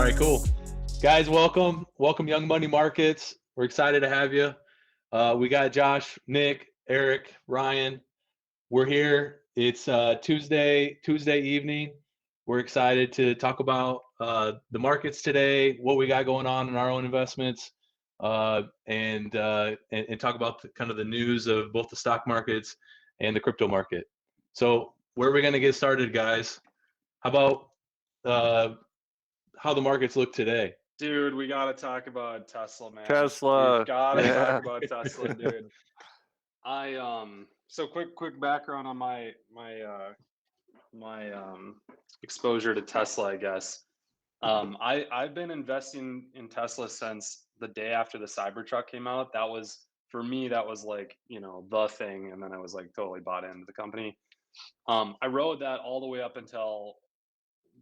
right, cool. Guys, welcome. Welcome, Young Money Markets. We're excited to have you. We got Josh, Nick, Eric, Ryan. We're here. It's Tuesday evening. We're excited to talk about the markets today, what we got going on in our own investments, and talk about kind of the news of both the stock markets and the crypto market. So where are we going to get started, guys? How about how the markets look today? Dude, we gotta talk about Tesla, man. Tesla. We've gotta Yeah. talk about Tesla, dude. So quick background on my exposure to Tesla, I guess. I've been investing in Tesla since the day after the Cybertruck came out. That was, for me, that was like, the thing, and then I was like totally bought into the company. I rode that all the way up until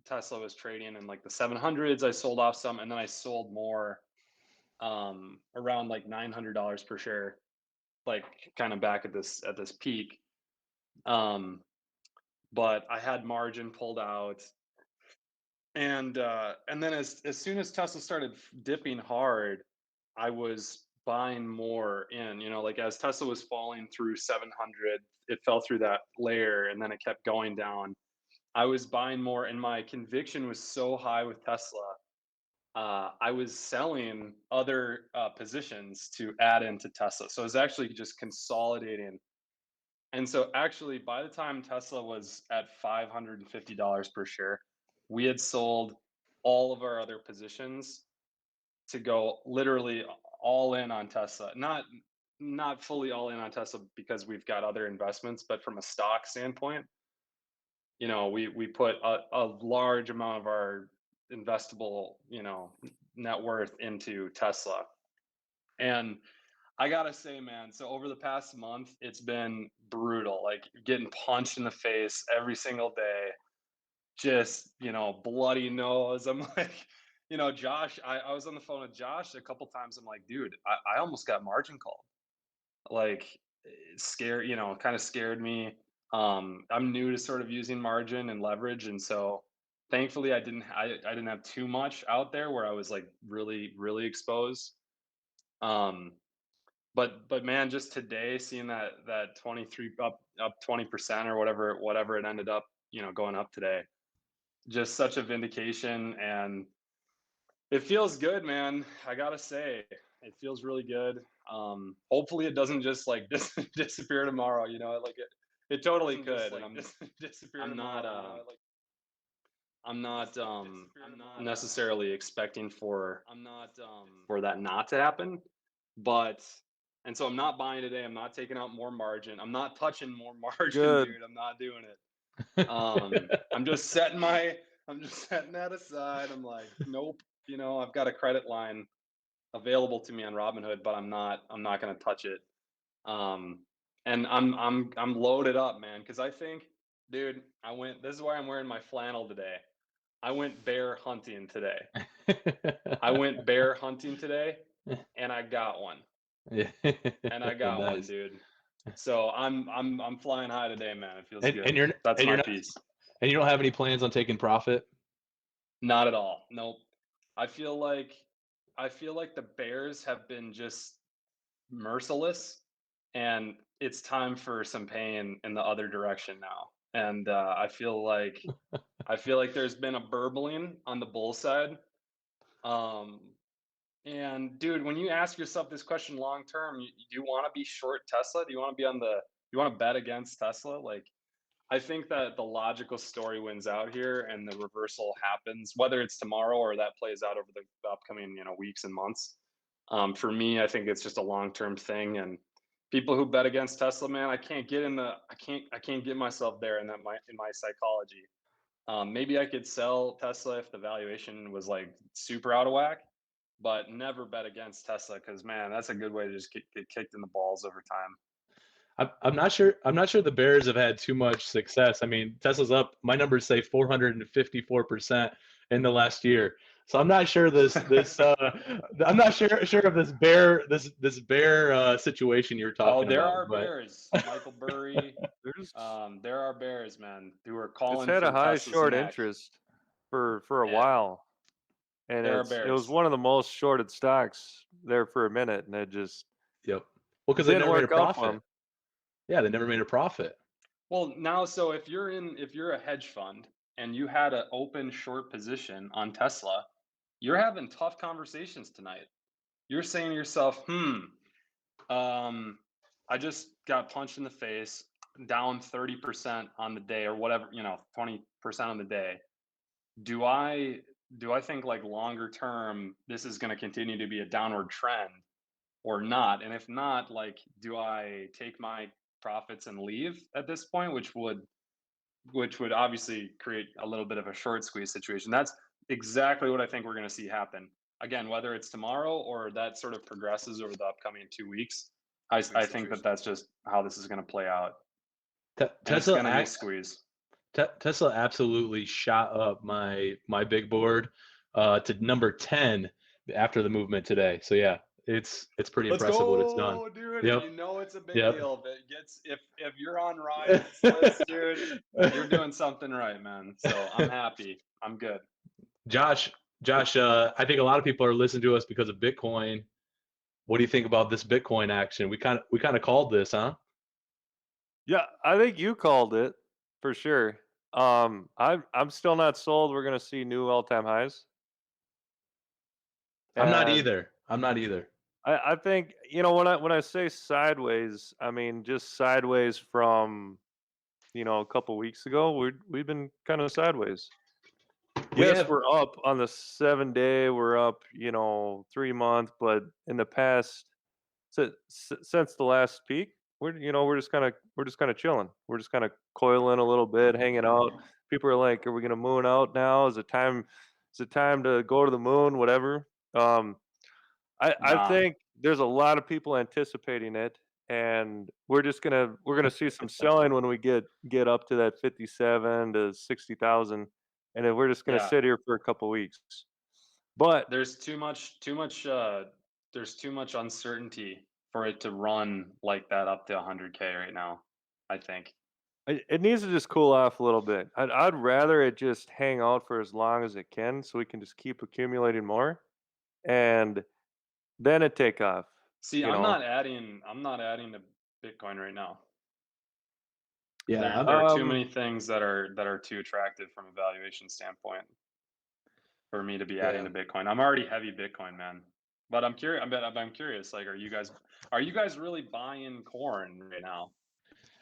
Tesla was trading in like the 700s. I sold off some, and then I sold more around like $900 per share, like kind of back at this peak. But I had margin pulled out, and then as soon as Tesla started dipping hard, I was buying more in. Like as Tesla was falling through 700, it fell through that layer, and then it kept going down. I was buying more, and my conviction was so high with Tesla. I was selling other positions to add into Tesla. So it was actually just consolidating. And so, actually, by the time Tesla was at $550 per share, we had sold all of our other positions to go literally all in on Tesla. Not fully all in on Tesla because we've got other investments, but from a stock standpoint, we put a large amount of our investable, net worth into Tesla. And I gotta say, man, so over the past month, it's been brutal, like getting punched in the face every single day, just, bloody nose. I'm like, Josh, I was on the phone with Josh a couple times. I'm like, dude, I almost got margin called. Like, scared, kind of scared me. I'm new to sort of using margin and leverage, and so thankfully I didn't have too much out there where I was like really exposed. Um, but man, just today seeing that 23 up 20% or whatever it ended up, going up today, just such a vindication, and it feels good, man. I gotta say, it feels really good. Hopefully, it doesn't just like disappear tomorrow. Like it totally could. And I'm not. I'm not necessarily expecting for that not to happen, but and so I'm not buying today. I'm not taking out more margin. I'm not touching more margin, Good. dude. I'm not doing it. I'm just setting that aside. I'm like, nope. I've got a credit line available to me on Robinhood, but I'm not going to touch it. And I'm loaded up, man, because I think, dude, this is why I'm wearing my flannel today. I went bear hunting today. And I got one. Yeah. And I got one, Nice. dude. So I'm flying high today, man. It feels And, good. and you're That's and my you're not, piece. and you don't have any plans on taking profit? Not at all. Nope. I feel like the Bears have been just merciless, and it's time for some pain in the other direction now. And I feel like there's been a burbling on the bull side. Um, and dude, when you ask yourself this question long term, do you want to be short Tesla? Do you want to be you want to bet against Tesla? Like, I think that the logical story wins out here, and the reversal happens, whether it's tomorrow or that plays out over the upcoming, weeks and months. For me, I think it's just a long-term thing, and people who bet against Tesla, man, I can't get myself there in my psychology. Maybe I could sell Tesla if the valuation was like super out of whack, but never bet against Tesla because, man, that's a good way to just get kicked in the balls over time. I'm not sure. I'm not sure the Bears have had too much success. I mean, Tesla's up. My numbers say 454% in the last year. So I'm not sure I'm not sure of this bear situation you're Oh, talking there about. are But bears, Michael Burry. There's There are bears, man, who are it's calling had a for high Tesla's short neck. interest for a Yeah. while. and There are it was bears. one of the most shorted stocks there for a minute, and it just Yep. Well, because they didn't never made a work out for profit. them. Yeah, they never made a profit. Well, now, so if you're a hedge fund and you had an open short position on Tesla, you're having tough conversations tonight. You're saying to yourself, I just got punched in the face, down 30% on the day or whatever, 20% on the day. Do I think like longer term this is going to continue to be a downward trend or not? And if not, like do I take my profits and leave at this point, which would obviously create a little bit of a short squeeze situation. That's exactly what I think we're going to see happen. Again, whether it's tomorrow or that sort of progresses over the upcoming 2 weeks, I think that that's just how this is going to play out. And it's Tesla going to be a squeeze. Tesla absolutely shot up my big board to number 10 after the movement today. So yeah, it's pretty Let's impressive what it's done. go, dude. Yep. You know it's a big Yep. deal. If it gets if you're on Ryan's list, dude, you're doing something right, man. So I'm happy. I'm good. Josh, I think a lot of people are listening to us because of Bitcoin. What do you think about this Bitcoin action? We kind of called this, huh? Yeah, I think you called it for sure. I'm still not sold. We're gonna see new all-time highs, I'm not and either. I'm not either. I think when I say sideways, I mean just sideways from a couple weeks ago. We've been kind of sideways. We Yes, have we're up on the 7 day. We're up 3 month, but in the past since the last peak, we're just kind of chilling. We're just kind of coiling a little bit, hanging out. People are like, "Are we gonna moon out now? Is it time? Is it time to go to the moon? Whatever." I Nah. think there's a lot of people anticipating it, and we're gonna see some selling when we get up to that 57 to 60,000, and then we're just gonna Yeah. sit here for a couple weeks. But There's there's too much uncertainty for it to run like that up to 100K right now, I think. it needs to just cool off a little bit. I'd rather it just hang out for as long as it can, so we can just keep accumulating more, and then it take off. See, You know, I'm not adding to Bitcoin right now. yeah. There are too many things that are too attractive from a valuation standpoint for me to be adding Yeah. to Bitcoin. I'm already heavy Bitcoin, man. But I'm curious. I'm curious. Like, are you guys really buying corn right now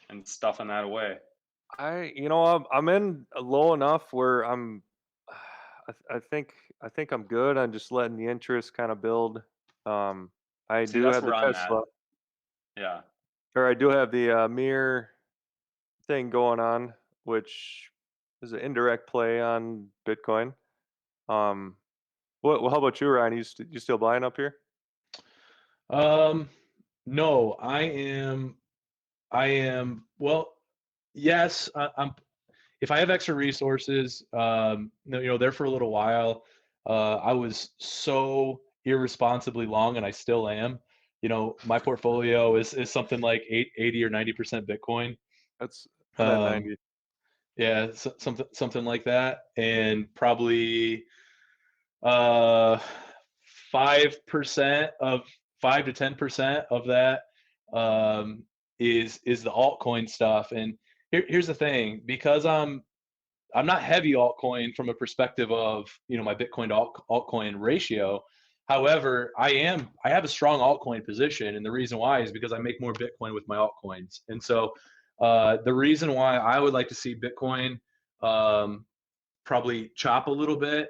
and stuffing that away? I'm in low enough where I think I'm good. I'm just letting the interest kind of build. Um, I See, do that's have the where I'm at. Tesla, Yeah. or I do have the mirror thing going on, which is an indirect play on Bitcoin. Um, well, how about you, Ryan? You still buying up here? Um, no, I am. Well, yes, I'm. If I have extra resources, there for a little while. I was so irresponsibly long, and I still am. My portfolio is something like 80 or 90% Bitcoin. I'm at Um, 90. yeah, something like that, and probably uh 5% of 5 to 10% of that um is the altcoin stuff. And here's the thing, because I'm not heavy altcoin from a perspective of my Bitcoin to altcoin ratio. However, I have a strong altcoin position, and the reason why is because I make more Bitcoin with my altcoins. And so the reason why I would like to see Bitcoin um, probably chop a little bit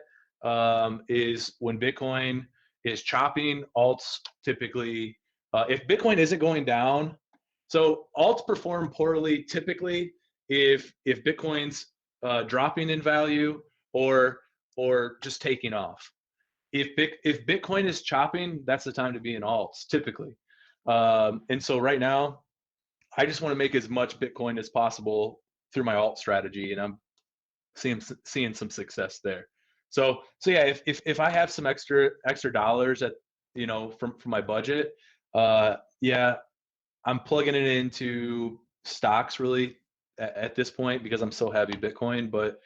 is when Bitcoin is chopping, alts typically, if Bitcoin isn't going down, so alts perform poorly typically if Bitcoin's dropping in value or just taking off. If Bitcoin is chopping, that's the time to be in alts typically. And so right now, I just want to make as much Bitcoin as possible through my alt strategy, and I'm seeing some success there. So yeah, if I have some extra dollars at from my budget, yeah, I'm plugging it into stocks really at this point because I'm so heavy Bitcoin. But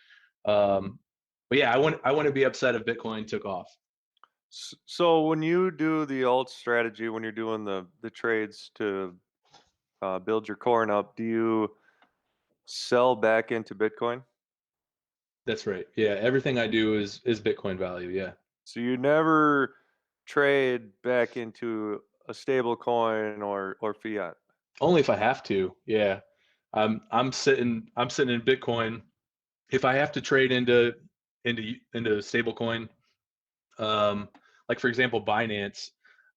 But yeah, I wouldn't be upset if Bitcoin took off. So when you do the alt strategy, when you're doing the trades to build your corn up, do you sell back into Bitcoin? That's right. Yeah, everything I do is Bitcoin value. Yeah. So you never trade back into a stable coin or fiat. Only if I have to. Yeah. I'm sitting in Bitcoin. If I have to trade into stable coin, um, like for example, Binance,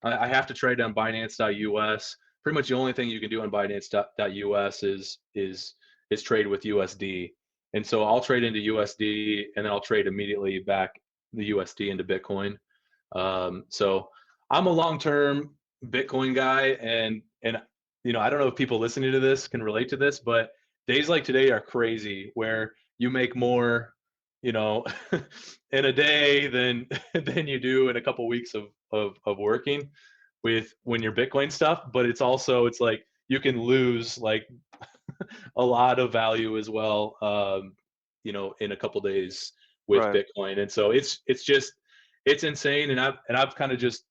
I have to trade on Binance.us. Pretty much the only thing you can do on Binance.us is trade with USD. And so I'll trade into USD and then I'll trade immediately back the USD into Bitcoin. So I'm a long-term Bitcoin guy, and I don't know if people listening to this can relate to this, but days like today are crazy where you make more, you know, in a day than than you do in a couple weeks of working with when you're Bitcoin stuff. But it's like you can lose like a lot of value as well, in a couple days with Right. Bitcoin. And so it's just it's insane. And I've kind of just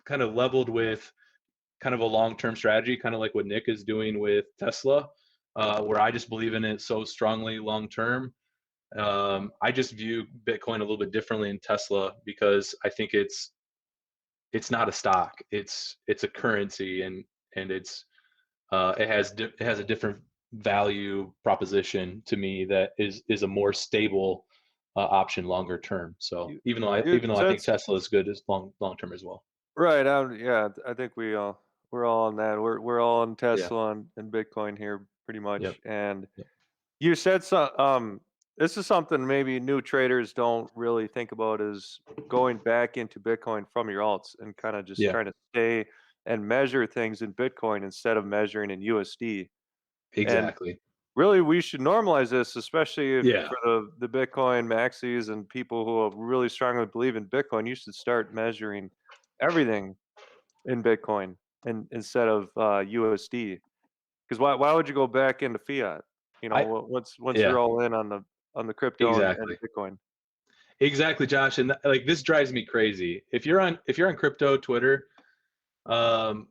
kind of leveled with kind of a long-term strategy, kind of like what Nick is doing with Tesla, where I just believe in it so strongly long term. I just view Bitcoin a little bit differently in Tesla because I think it's not a stock. It's a currency, and it has a different value proposition to me that is a more stable option longer term. So You, even though I think that's Tesla is good as long term as well. right. Yeah, I think we're all on that. We're all on Yeah. Tesla and Bitcoin here pretty Yep. much. And Yep. you said so. This is something maybe new traders don't really think about is going back into Bitcoin from your alts and kind of just Yeah. trying to stay and measure things in Bitcoin instead of measuring in USD. And Exactly. really, we should normalize this, especially if Yeah. for the Bitcoin maxis and people who really strongly believe in Bitcoin. You should start measuring everything in Bitcoin and instead of USD. Because why would you go back into fiat? I Once you're yeah. all in on the crypto and Exactly. Bitcoin. Exactly, Josh. And like this drives me crazy. If you're on crypto Twitter, um,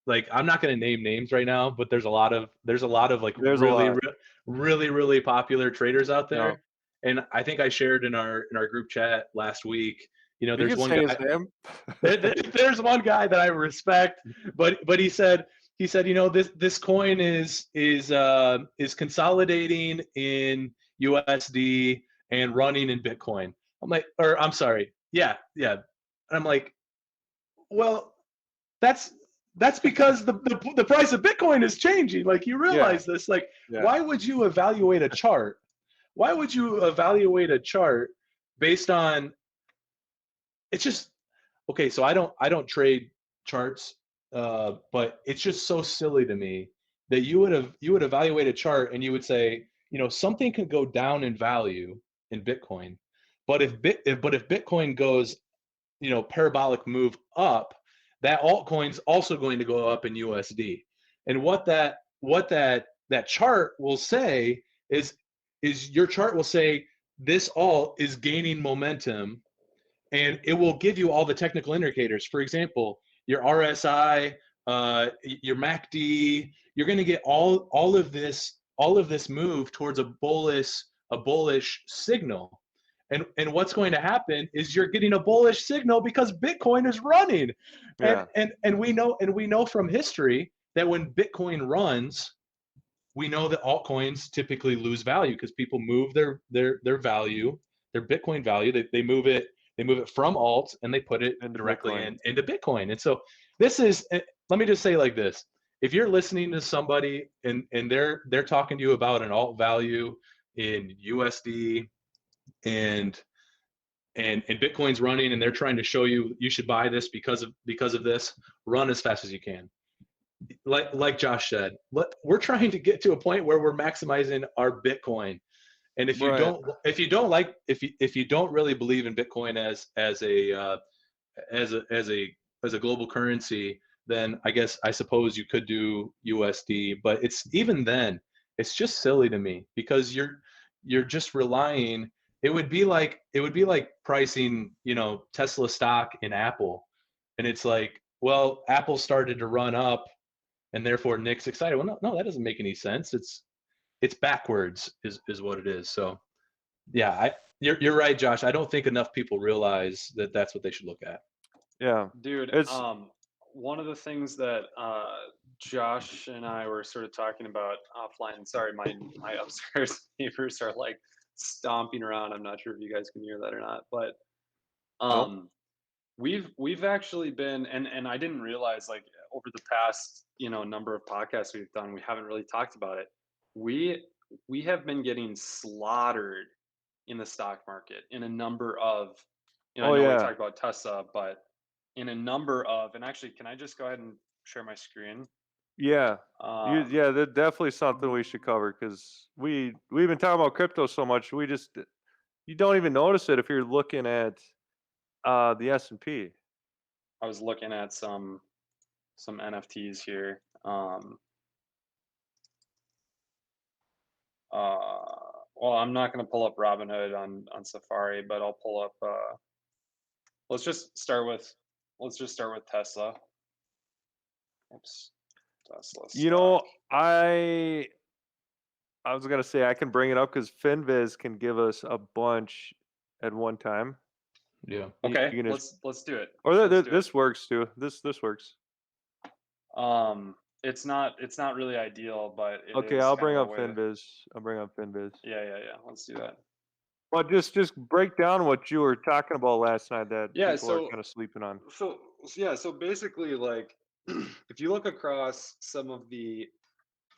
like I'm not going to name names right now, but there's a lot of like There's a lot. really popular traders out Yeah, there. And I think I shared in our group chat last week. we There's can one say his guy. name. There's one guy that I respect, but he said this coin is consolidating in USD and running in Bitcoin. I'm like, or I'm sorry, yeah, and I'm like, well, that's that's because the price of Bitcoin is changing. Like you Yeah, realize this. Like, yeah, why would you evaluate a chart? Why would you evaluate a chart based on it's just okay, so I don't trade charts, but it's just so silly to me that you would evaluate a chart and you would say, something could go down in value in Bitcoin, but if Bitcoin goes, parabolic move up, that altcoin's also going to go up in USD. And what that chart will say is your chart will say this alt is gaining momentum, and it will give you all the technical indicators. For example, your RSI, your MACD. You're going to get all of this move towards a bullish signal. And what's going to happen is you're getting a bullish signal because Bitcoin is running. And yeah. and and we know from history that when Bitcoin runs, we know that altcoins typically lose value because people move their value, their Bitcoin value. They move it from alt and they put it Into directly Bitcoin. into Bitcoin. And so this is let me just say like this. If you're listening to somebody and they're talking to you about an alt value in USD and and Bitcoin's running and they're trying to show you should buy this because of this, run as fast as you can. Like Josh said, we're trying to get to a point where we're maximizing our Bitcoin. And if you Right. don't if you don't like if you don't really believe in Bitcoin as a global currency, then I suppose you could do USD. But it's even then, it's just silly to me because you're just relying. it would be like pricing, Tesla stock in Apple. And it's like, well, Apple started to run up and therefore Nick's excited. Well, no, that doesn't make any sense. It's backwards is what it is. So yeah, you're right, Josh. I don't think enough people realize that that's what they should look at. Yeah. Dude, It's one of the things that Josh and I were sort of talking about offline. Sorry, my upstairs neighbors are like stomping around. I'm not sure if you guys can hear that or not, but nope. we've actually been, and I didn't realize, like, over the past number of podcasts we've done, we haven't really talked about it. We have been getting slaughtered in the stock market in a number of, I Oh know we yeah. talked about Tesla, but in a number of, and actually, can I just go ahead and share my screen? Yeah. Um, That's definitely something we should cover because we've been talking about crypto so much. You don't even notice it if you're looking at the S&P. I was looking at some NFTs here. Well, I'm not going to pull up Robinhood on Safari, but I'll pull up. Let's just start with Tesla. Oops, Tesla You stock. know, I was gonna say I can bring it up because FinViz can give us a bunch at one time. Yeah. Okay, You can just, let's do it. or Let's do it. this works too. This works. It's not really ideal, but it Okay, is I'll kind bring of a up way to. FinViz. I'll bring up FinViz. Yeah. Let's do that. But just break down what you were talking about last night that Yeah. people are kind of sleeping on. So basically, like, if you look across some of the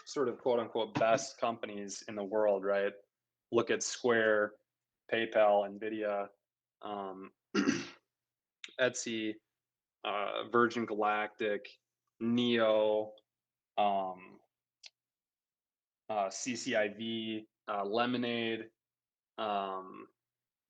sort of quote unquote best companies in the world, right? Look at Square, PayPal, Nvidia, um, Etsy, Virgin Galactic, Neo, um, CCIV, Lemonade. Um,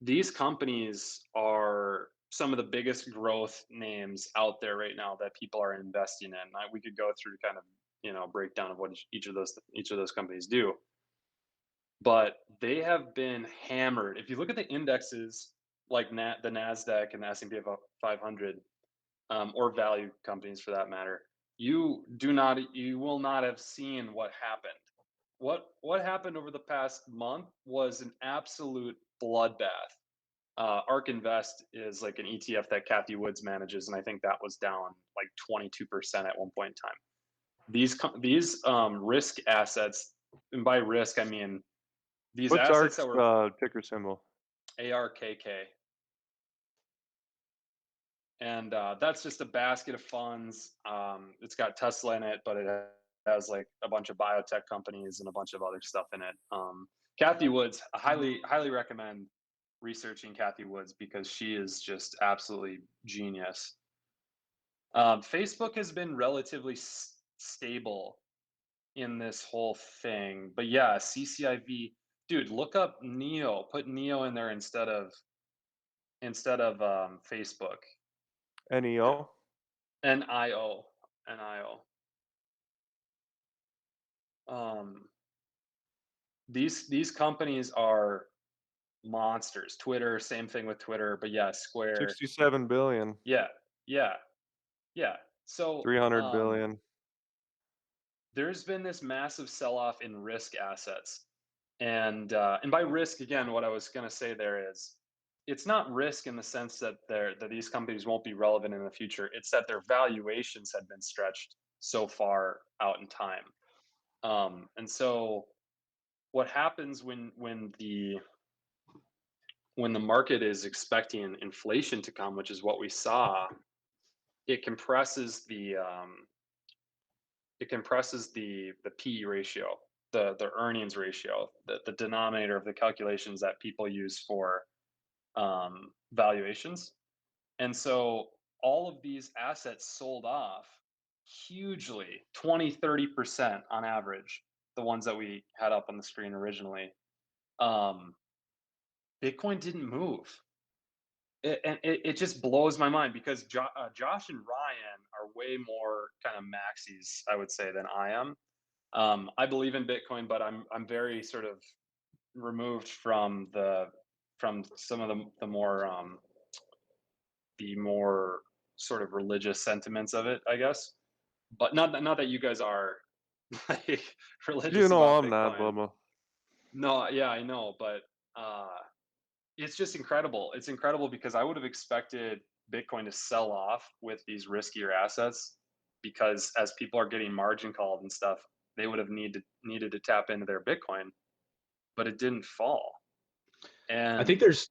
these companies are some of the biggest growth names out there right now that people are investing in. We could go through kind of breakdown of what each of those companies do, but they have been hammered. If you look at the indexes like the Nasdaq and the S&P 500, or value companies for that matter, you will not have seen what happened. What happened over the past month was an absolute bloodbath. ARK Invest is like an ETF that Kathy Woods manages, and I think that was down like 22% at one point in time. These risk assets, and by risk I mean these What's assets that ARK's were ticker symbol? ARKK, and that's just a basket of funds. It's got Tesla in it, but it has like a bunch of biotech companies and a bunch of other stuff in it. Kathy Woods, I highly recommend researching Kathy Woods because she is just absolutely genius. Facebook has been relatively stable in this whole thing, but yeah, CCIV, dude, look up Neo. Put Neo in there instead of Facebook. NEO. NIO. NIO. Um, these companies are monsters. Twitter, same thing with Twitter, but yeah, Square. 67 billion. Yeah, yeah, yeah. So 300 billion. there's been this massive sell-off in risk assets, and by risk, again, what I was going to say there is, it's not risk in the sense that these companies won't be relevant in the future. It's that their valuations had been stretched so far out in time. And so what happens when the market is expecting inflation to come, which is what we saw, it compresses the PE ratio, the earnings ratio, the denominator of the calculations that people use for valuations. And so all of these assets sold off hugely, 20-30% on average, the ones that we had up on the screen originally. Bitcoin didn't move. It just blows my mind because Josh and Ryan are way more kind of maxis, I would say, than I am. I believe in Bitcoin, but I'm very sort of removed from the from some of the more sort of religious sentiments of it, I guess. But not that you guys are like religious about I'm not, Bitcoin. Bubba. No, yeah, I know, but uh, it's just incredible. It's incredible because I would have expected Bitcoin to sell off with these riskier assets because as people are getting margin called and stuff, they would have needed to tap into their Bitcoin, but it didn't fall. I think And there's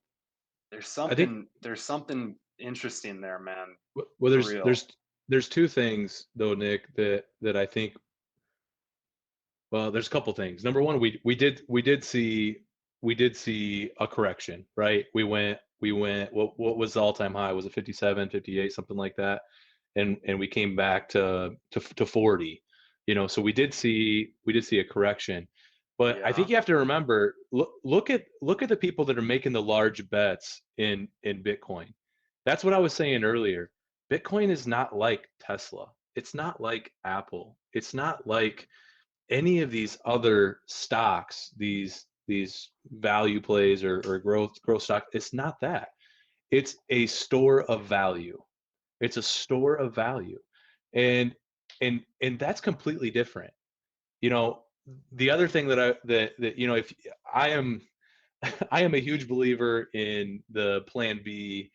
there's I think something interesting there, man. well For real. there's two things though, Nick, that I think. Well, there's a couple things. Number one, we did see a correction, right? We went what was the all-time high? Was it 57, 58, something like that? And we came back to 40. So we did see a correction. But I Yeah. think you have to remember, look at the people that are making the large bets in Bitcoin. That's what I was saying earlier. Bitcoin is not like Tesla. It's not like Apple. It's not like any of these other stocks, these value plays or growth stock. It's not that. It's a store of value. It's a store of value, and and that's completely different. You know, the other thing that if I am I am a huge believer in the Plan B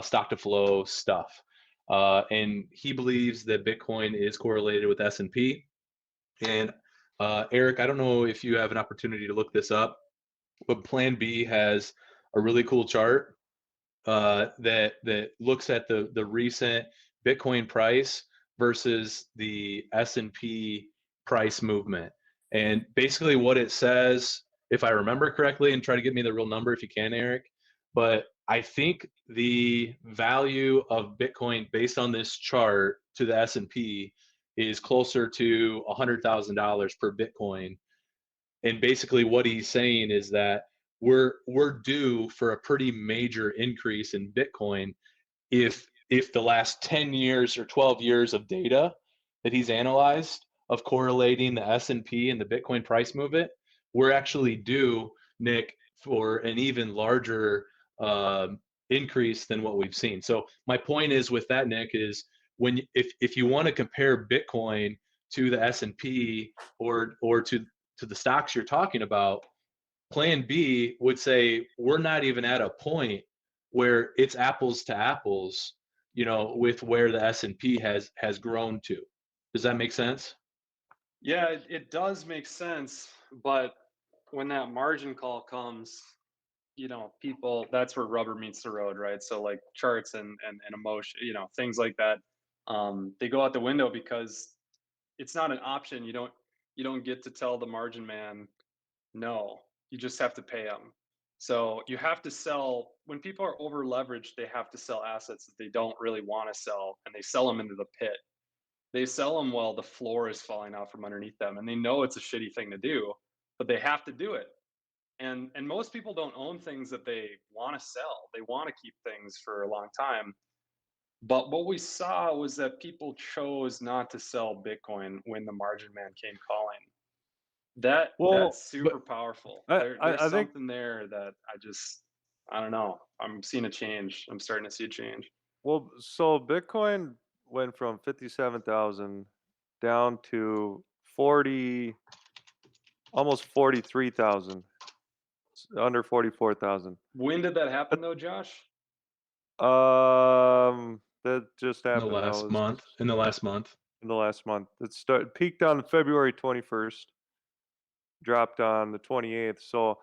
stock to flow stuff, and he believes that Bitcoin is correlated with S&P. And Eric, I don't know if you have an opportunity to look this up, but Plan B has a really cool chart that looks at the recent Bitcoin price versus the S&P price movement. And basically, what it says, if I remember correctly, and try to give me the real number if you can, Eric, but I think the value of Bitcoin based on this chart to the S&P is closer to $100,000 per Bitcoin. And basically what he's saying is that we're due for a pretty major increase in Bitcoin if the last 10 years or 12 years of data that he's analyzed of correlating the S&P and the Bitcoin price movement, we're actually due, Nick, for an even larger increase than what we've seen. So my point is with that, Nick, is if you want to compare Bitcoin to the S&P or to the stocks you're talking about, Plan B would say we're not even at a point where it's apples to apples, with where the S&P has grown to. Does that make sense? Yeah, it does make sense, but when that margin call comes, people, that's where rubber meets the road, right? So like charts and emotion, things like that, they go out the window because it's not an option. You don't get to tell the margin man no. You just have to pay them. So you have to sell when people are over leveraged, they have to sell assets that they don't really want to sell, and they sell them into the pit. They sell them while the floor is falling out from underneath them, and they know it's a shitty thing to do, but they have to do it. And most people don't own things that they want to sell. They want to keep things for a long time. But what we saw was that people chose not to sell Bitcoin when the margin man came calling. That's Well, super powerful. I, There's I, I think something there that I don't know. I'm seeing a change. I'm starting to see a change. so Bitcoin went from 57,000 down to 40, almost 43,000, under 44,000. When did that happen though, Josh? That just In the happened. That last was month. In the last month. in the last month. It peaked on February 21st, dropped on the 28th. So,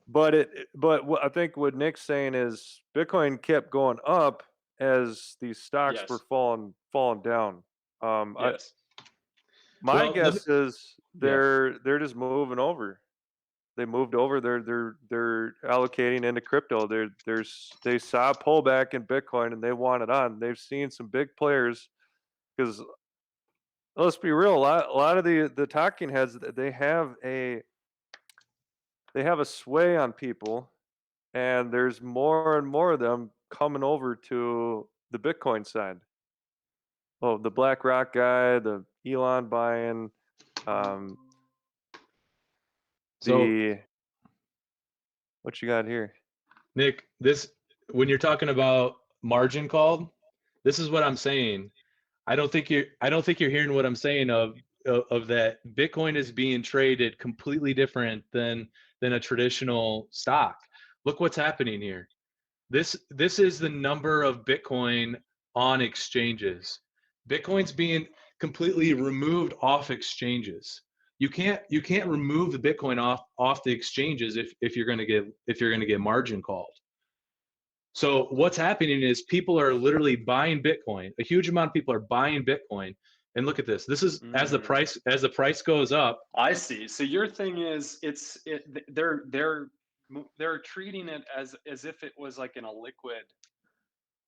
but what I think what Nick's saying is Bitcoin kept going up as these stocks were Yes. falling down. Yes. My Well, guess is yeah. they're just moving over. They moved over. They're allocating into crypto. They saw a pullback in Bitcoin and they want it on. They've seen some big players because let's be real. A lot of the talking heads, they have a sway on people, and there's more and more of them coming over to the Bitcoin side. Oh, the BlackRock guy, the Elon buying, um, So the what you got here? Nick, when you're talking about margin called, this is what I'm saying. I don't think you're hearing what I'm saying of that Bitcoin is being traded completely different than a traditional stock. Look what's happening here. This is the number of Bitcoin on exchanges. Bitcoin's being completely removed off exchanges. You can't remove the Bitcoin off the exchanges if you're going to get margin called. So what's happening is people are literally buying Bitcoin. A huge amount of people are buying Bitcoin. And look at this. This is as the price goes up. I see. So your thing is they're treating it as if it was like in a liquid,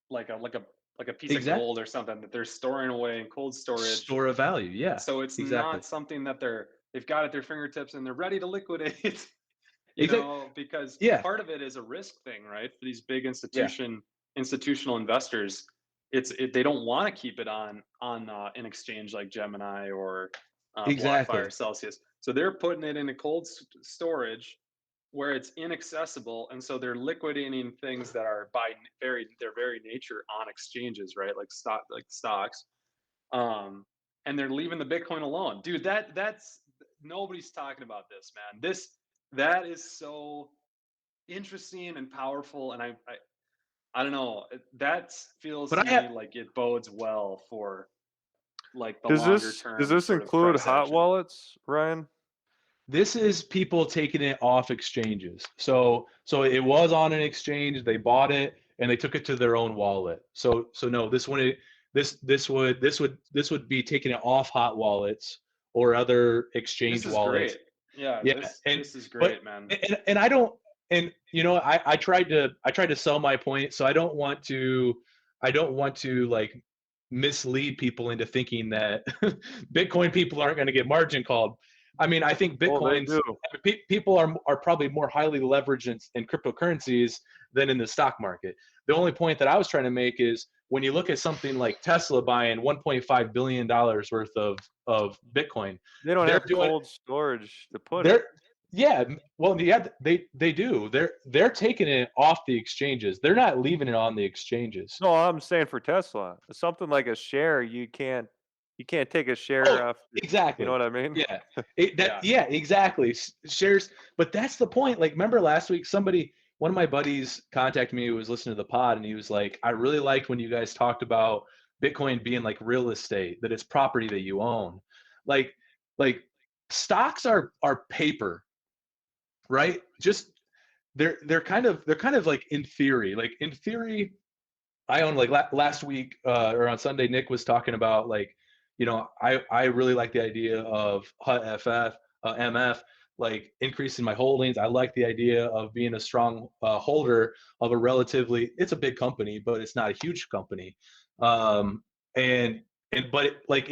like a piece of Exact gold or something that they're storing away in cold storage. store of value. Yeah, So it's exactly. not something that they've got at their fingertips and they're ready to liquidate. Exactly. Because Yeah. part of it is a risk thing, right? For these big Yeah. institutional investors, they don't want to keep it on an exchange like Gemini or Exactly. BlockFi or Celsius. So they're putting it into cold storage where it's inaccessible, and so they're liquidating things that are by their very nature on exchanges, right? Like stocks. And they're leaving the Bitcoin alone, dude. That's nobody's talking about this, man. That is so interesting and powerful, and I don't know. That feels But to I have me like it bodes well for like the Does longer this term sort of include price hot action. wallets, Ryan? This is people taking it off exchanges. So it was on an exchange, they bought it and they took it to their own wallet. So no, this would be taking it off hot wallets or other exchange This is wallets. great. Yeah, Yeah, this is but great, man. and I don't, and I tried to sell my point, so I don't want to like mislead people into thinking that Bitcoin people aren't going to get margin called. I mean, I think Oh, they Bitcoin's do. people are probably more highly leveraged in cryptocurrencies than in the stock market. The only point that I was trying to make is when you look at something like Tesla buying $1.5 billion worth of Bitcoin, They don't they're have doing cold storage to put it. they're yeah, well, yeah, they do. They're taking it off the exchanges. They're not leaving it on the exchanges. No, I'm saying for Tesla, something like a share, you can't take a Oh, share off. You know exactly. what I mean? Yeah. Yeah. Yeah, exactly. Shares, but that's the point. Like, remember last week, one of my buddies contacted me who was listening to the pod, and he was like, I really liked when you guys talked about Bitcoin being like real estate, that it's property that you own. Like, like stocks are paper, right? Just they're kind of like in theory. Like in theory, I own like last week or on Sunday, Nick was talking about like, I really like the idea of HUT FF, MF, like increasing my holdings. I like the idea of being a strong holder of a it's a big company, but it's not a huge company. Um, and, but like,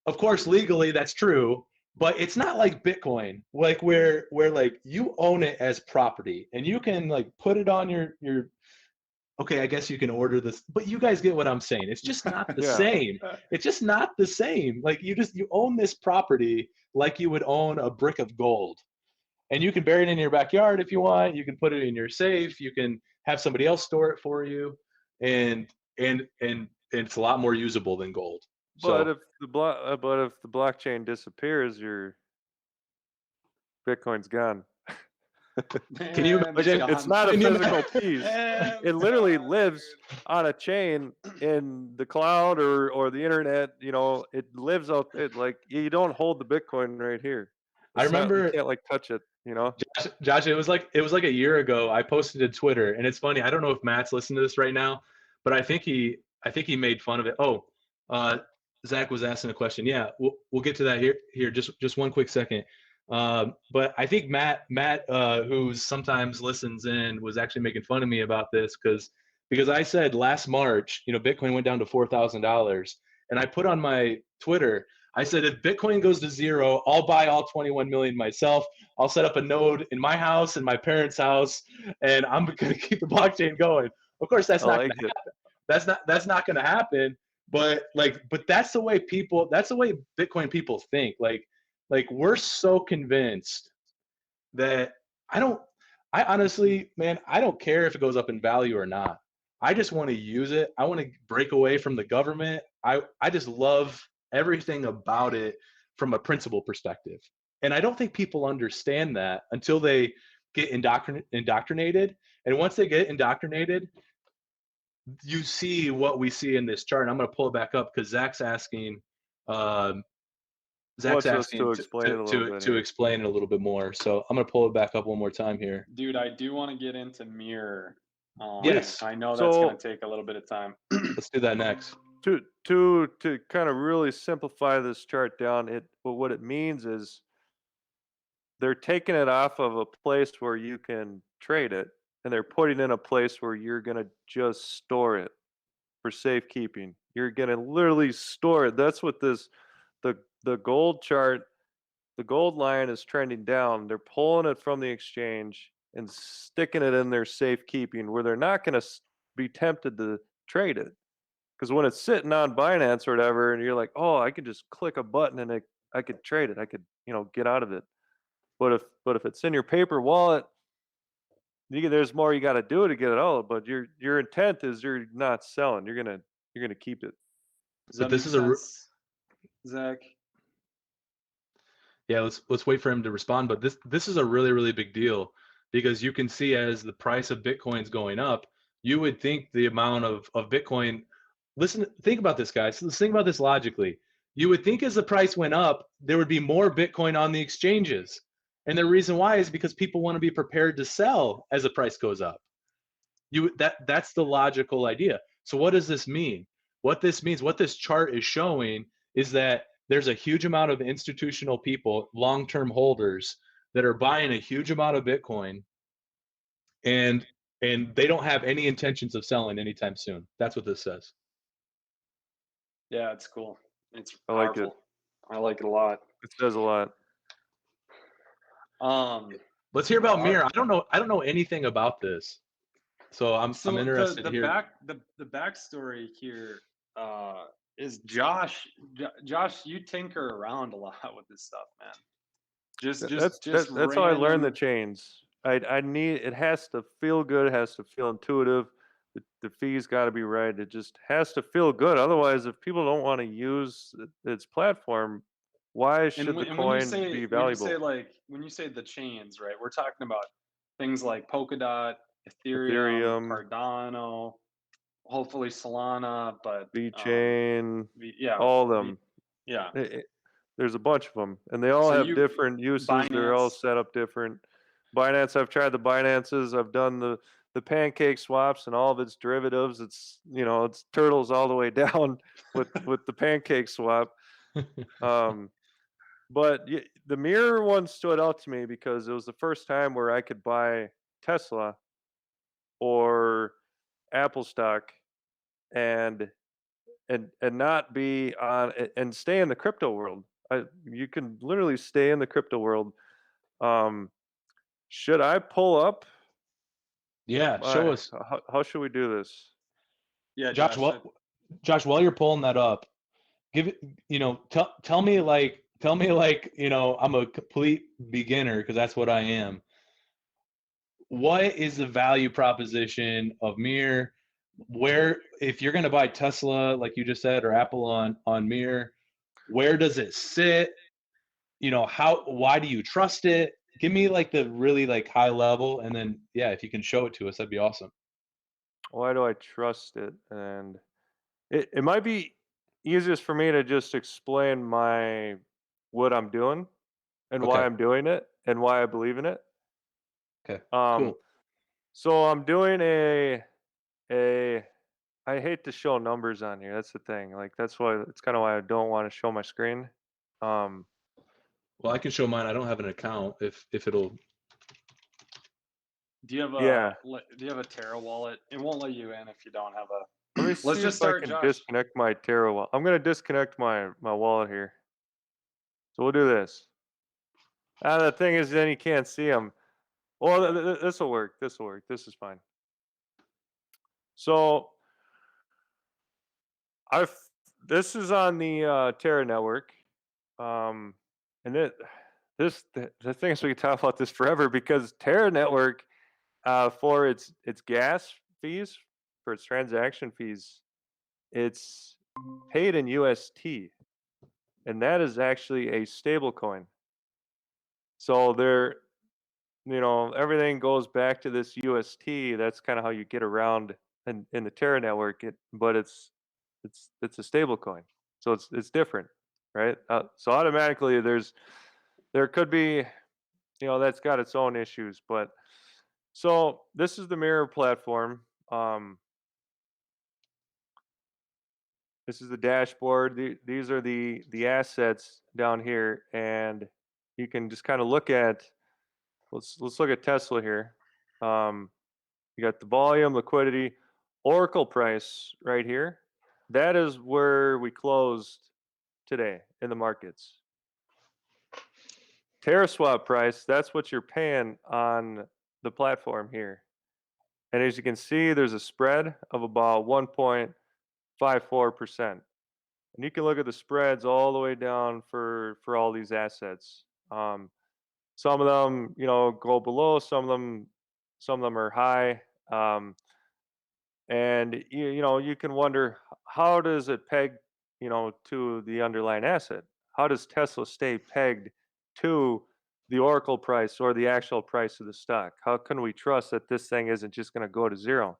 of course, legally that's true, but it's not like Bitcoin, like where like you own it as property and you can like put it on your okay, I guess you can order this, but you guys get what I'm saying. It's just not the Yeah. same. It's just not the same. Like you own this property like you would own a brick of gold. And you can bury it in your backyard if you want. You can put it in your safe. You can have somebody else store it for you. And and it's a lot more usable than gold. But So if the blockchain disappears, your Bitcoin's gone. can you Man, Like it's imagine? it's gone. not a Can you physical imagine? piece. Man, It it's literally gone, lives dude. on a chain in the cloud or the internet. It lives out. It like you don't hold the Bitcoin right here. I It's not. You remember can't like touch it. Josh, it was like a year ago. I posted to Twitter, and it's funny. I don't know if Matt's listening to this right now, but I think he made fun of it. Oh, uh, Zach was asking a question. Yeah, we'll get to that here. Just one quick second. But I think Matt, who sometimes listens in, was actually making fun of me about this because I said last March, Bitcoin went down to $4,000, and I put on my Twitter. I said if Bitcoin goes to zero, I'll buy all 21 million myself. I'll set up a node in my house and my parents' house, and I'm going to keep the blockchain going. Of course, that's I not like going to it. happen. That's not going to happen. But that's the way people. That's the way Bitcoin people think. Like we're so convinced that I don't. I honestly, man, I don't care if it goes up in value or not. I just want to use it. I want to break away from the government. I just love everything about it from a principle perspective. And I don't think people understand that until they get indoctrinated. And once they get indoctrinated, you see what we see in this chart. And I'm going to pull it back up because um, Zach's Wants us asking to explain it a little bit to here. explain it a little bit more. So I'm going to pull it back up one more time here. Dude, I do want to get into mirror. Yes. I know that's going So to take a little bit of time. Let's do that next. to kind of really simplify this chart down, what it means is they're taking it off of a place where you can trade it, and they're putting it in a place where you're gonna just store it for safekeeping. You're gonna literally store it. That's what the gold chart, the gold line is trending down. They're pulling it from the exchange and sticking it in their safekeeping where they're not gonna be tempted to trade it. Because when it's sitting on Binance or whatever, and you're like, oh, I could just click a button and I could trade it. I could, get out of it. But if it's in your paper wallet, there's more you got to do to get it out. But your intent is you're not selling. You're gonna keep it. Does But that this make is sense, Zach? yeah, let's wait for him to respond. But this is a really, really big deal because you can see as the price of Bitcoin's going up, you would think the amount of Bitcoin. Listen, think about this, guys. Let's think about this logically. You would think as the price went up, there would be more Bitcoin on the exchanges. And the reason why is because people want to be prepared to sell as the price goes up. That's the logical idea. So what does this mean? What this means, what this chart is showing is that there's a huge amount of institutional people, long-term holders that are buying a huge amount of Bitcoin and they don't have any intentions of selling anytime soon. That's what this says. Yeah, it's cool. It's I like it. powerful. I like it a lot. It says a lot. Let's hear about All Mir. right. I don't know anything about this. So I'm interested the here. the backstory here is Josh. Josh, you tinker around a lot with this stuff, man. That's how I learned the Random. chains. I need it has to feel good. It has to feel intuitive. The fee's got to be right. It just has to feel good. Otherwise, if people don't want to use its platform, why should the And when you coin say be valuable? when you say the chains, right? We're talking about things like Polkadot, Ethereum, Ethereum, Cardano, hopefully Solana, but VeChain, yeah, all of them. yeah. There's a bunch of them, and they all So have you different uses. They're all Binance, set up different. Binance, I've tried the Binances. I've done the pancake swaps and all of its derivatives. It's turtles all the way down with the pancake swap. But the mirror one stood out to me because it was the first time where I could buy Tesla or Apple stock and not be on and stay in the crypto world. You can literally stay in the crypto world. Should I pull up? Yeah, show us. How should we do this? yeah, Josh, Josh. Josh, while you're pulling that up, give it, tell me like, I'm a complete beginner because that's what I am. What is the value proposition of Mir? Where, if you're going to buy Tesla, like you just said, or Apple on Mir, where does it sit? Why do you trust it? Give me like the really like high level, and then yeah, if you can show it to us, that'd be awesome. Why do I trust it? And it might be easiest for me to just explain what I'm doing and why Okay. I'm doing it and why I believe in it. Okay. Um, Cool. so I'm doing a I hate to show numbers on here. That's the thing. Like that's why it's kind of why I don't want to show my screen. Um, Well, I can show mine. I don't have an account. If it'll. Do you have yeah. a Terra wallet? It won't let you in if you don't have a. Let me Let's see just if I start, can Josh. disconnect my Terra wallet. I'm gonna disconnect my wallet here. So we'll do this. The thing is, then you can't see them. Well, this will work. This will work. This is fine. So I've this is on the Terra network, and the thing is we could talk about this forever because Terra network For its gas fees, for its transaction fees, it's paid in UST, and that is actually a stable coin. So everything goes back to this UST. That's kind of how you get around in the Terra network. But it's a stable coin, so it's different, right? So automatically there could be, that's got its own issues. But so this is the mirror platform. This is the dashboard. These are the assets down here, and you can just kind of look at. Let's look at Tesla here. You got the volume, liquidity, Oracle price right here. That is where we closed today in the markets. TerraSwap price, that's what you're paying on the platform here. And as you can see, there's a spread of about 1.54%. And you can look at the spreads all the way down for all these assets. Some of them, go below. Some of them are high. And you can wonder, how does it peg, to the underlying asset? How does Tesla stay pegged to the Oracle price or the actual price of the stock? How can we trust that this thing isn't just going to go to zero?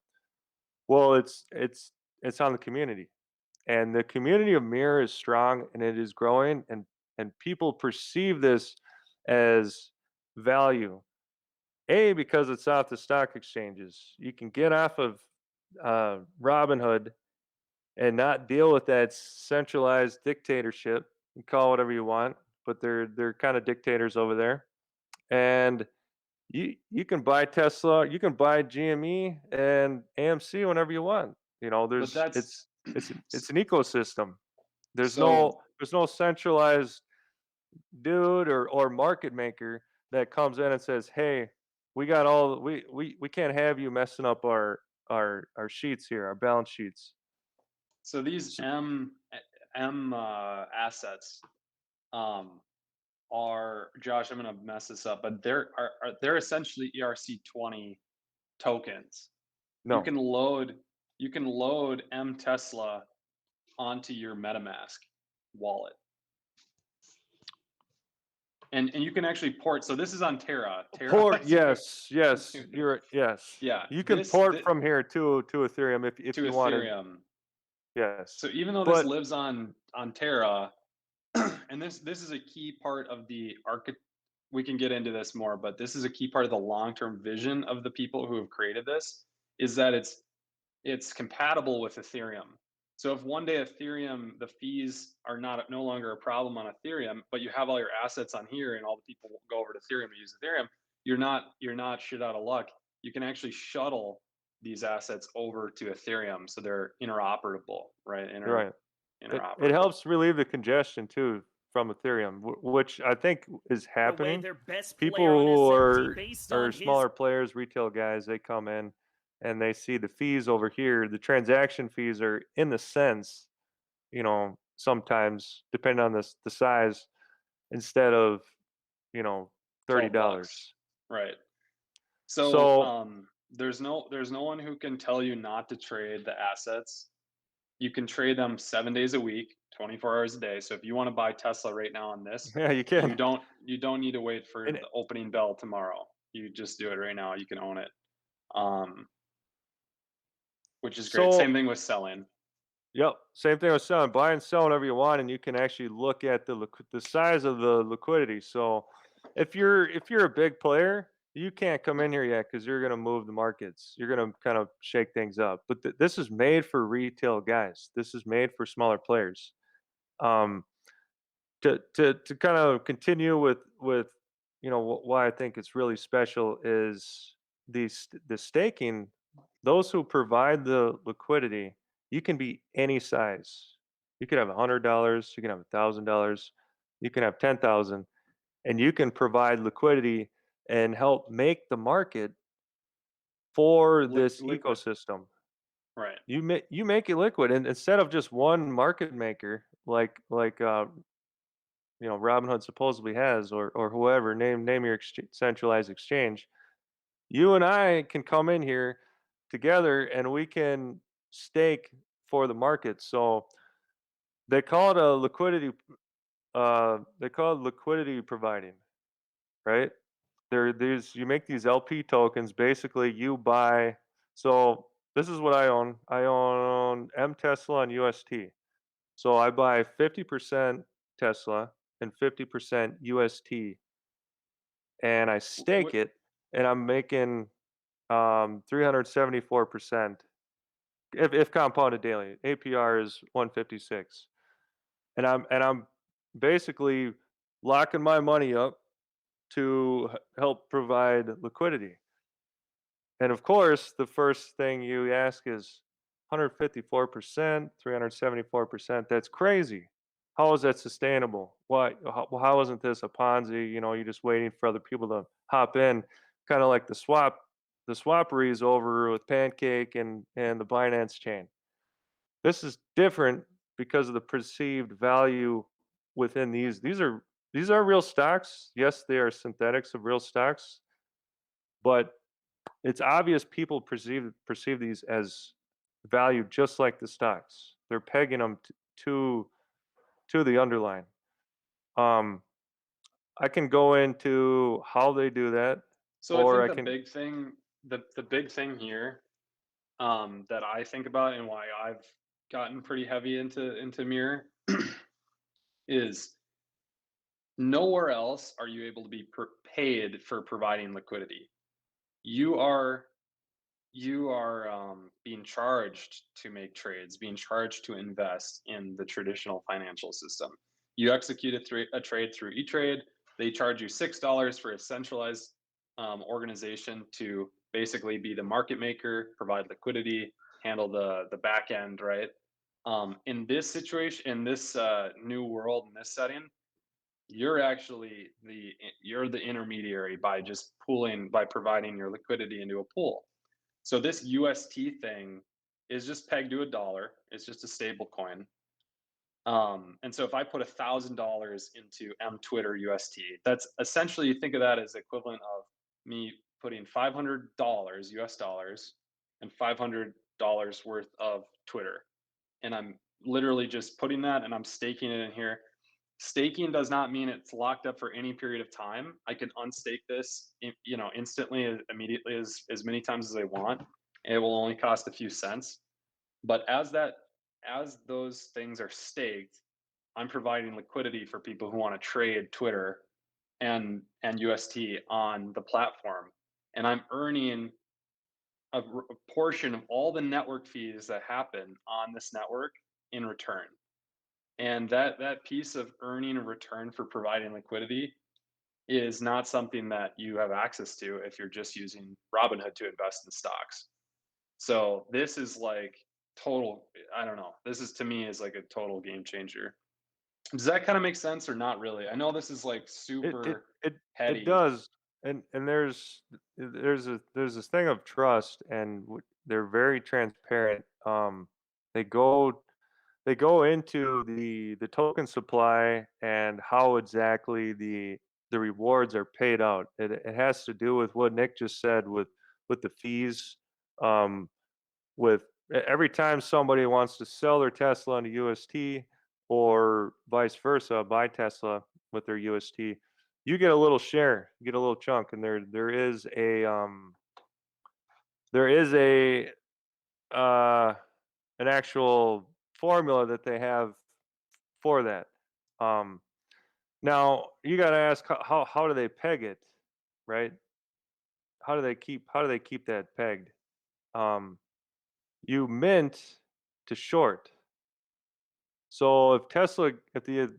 Well, it's on the community, and the community of Mirror is strong and it is growing, and people perceive this as value. Because it's off the stock exchanges. You can get off of Robinhood and not deal with that centralized dictatorship. You call it whatever you want, but they're kind of dictators over there. And you can buy Tesla, you can buy GME and AMC whenever you want. But There's that's it's an ecosystem. There's so. no centralized dude or market maker that comes in and says, "Hey, we got all we can't have you messing up our sheets here, our balance sheets." So these So, M assets um, are, Josh. I'm gonna mess this up, but they're essentially ERC20 tokens. You no, can load M Tesla onto your MetaMask wallet, and you can actually port. So this is on Terra. Terra port. has a very Yes, yes. yeah. You can This, port this from here to Ethereum if to you wanted. Ethereum. Yes, So even though this but lives on Terra, and this is a key part of the we can get into this more, but this is a key part of the long-term vision of the people who have created this, is that it's compatible with Ethereum. So if one day Ethereum, the fees are no longer a problem on Ethereum, but you have all your assets on here and all the people go over to Ethereum to use Ethereum, you're not shit out of luck. You can actually shuttle these assets over to Ethereum, so they're interoperable, right? you're right. It Interoperable. helps relieve the congestion too from Ethereum, which I think is The way happening. their best People player on who SMT based are on his smaller players, retail guys, they come in and they see the fees over here. The transaction fees are in the cents, sometimes depending on the size, instead of you know $12, $30. right? So So there's no one who can tell you not to trade the assets. You can trade them 7 days a week, 24 hours a day. So if you want to buy Tesla right now on this, yeah, you can. you don't need to wait for And the opening bell tomorrow. You just do it right now. You can own it, um, which is great. Same so thing with selling. Yep, same thing with selling. Buy and sell whenever you want, and you can actually look at the size of the liquidity. So, if you're a big player, you can't come in here yet because you're going to move the markets. You're going to kind of shake things up. But this is made for retail guys. This is made for smaller players. Um, to kind of continue with why I think it's really special is the staking. Those who provide the liquidity, you can be any size. You can have $100, you can have $1,000, you can have 10,000, and you can provide liquidity and help make the market for this Liquid, ecosystem. right? You make it liquid, and instead of just one market maker like Robinhood supposedly has, or whoever, name your centralized exchange. You and I can come in here together and we can stake for the market. So they call it a liquidity. They call it liquidity providing, right? There's you make these LP tokens. Basically, you buy. So this is what I own. I own M Tesla and UST. So I buy 50% Tesla and 50% UST, and I stake it, and I'm making 374% if compounded daily. APR is 156, and I'm basically locking my money up to help provide liquidity. And of course, the first thing you ask is 154%, 374%. That's crazy. How is that sustainable? Why? How isn't this a Ponzi? You're just waiting for other people to hop in, kind of like the swapperies over with Pancake and the Binance chain. This is different because of the perceived value within these. These are real stocks. Yes, they are synthetics of real stocks, but it's obvious people perceive these as value just like the stocks. They're pegging them to the underlying. Um, I can go into how they do that, So I or think I can. the big thing here, that I think about and why I've gotten pretty heavy into mirror is nowhere else are you able to be paid for providing liquidity. You are being charged to make trades, being charged to invest in the traditional financial system. You execute a trade through E-Trade. They charge you $6 for a centralized organization to basically be the market maker, provide liquidity, handle the back end, right? In this situation, in this new world, in this setting, you're actually the intermediary by just by providing your liquidity into a pool. So this UST thing is just pegged to a dollar. It's just a stable coin. And so if I put $1,000 into M Twitter UST, that's essentially, you think of that as equivalent of me putting $500 US dollars and $500 worth of Twitter. And I'm literally just putting that and I'm staking it in here. Staking does not mean it's locked up for any period of time. I can unstake this, instantly, immediately, as many times as I want. It will only cost a few cents. But as those things are staked, I'm providing liquidity for people who want to trade Twitter and UST on the platform, and I'm earning a portion of all the network fees that happen on this network in return. And that piece of earning a return for providing liquidity is not something that you have access to if you're just using Robinhood to invest in stocks. So this is like total, I don't know. This is, to me, is like a total game changer. Does that kind of make sense or not really? I know this is like It it super it it heady. does, and there's this thing of trust, and they're very transparent. They go they go into the token supply and how exactly the rewards are paid out. It has to do with what Nick just said with the fees. Um, with every time somebody wants to sell their Tesla into UST or vice versa, buy Tesla with their UST, you get a little share, you get a little chunk, and there is a an actual formula that they have for that. Um, Now you got to ask how do they peg it, right? How do they keep that pegged? Um, you mint to short. So if the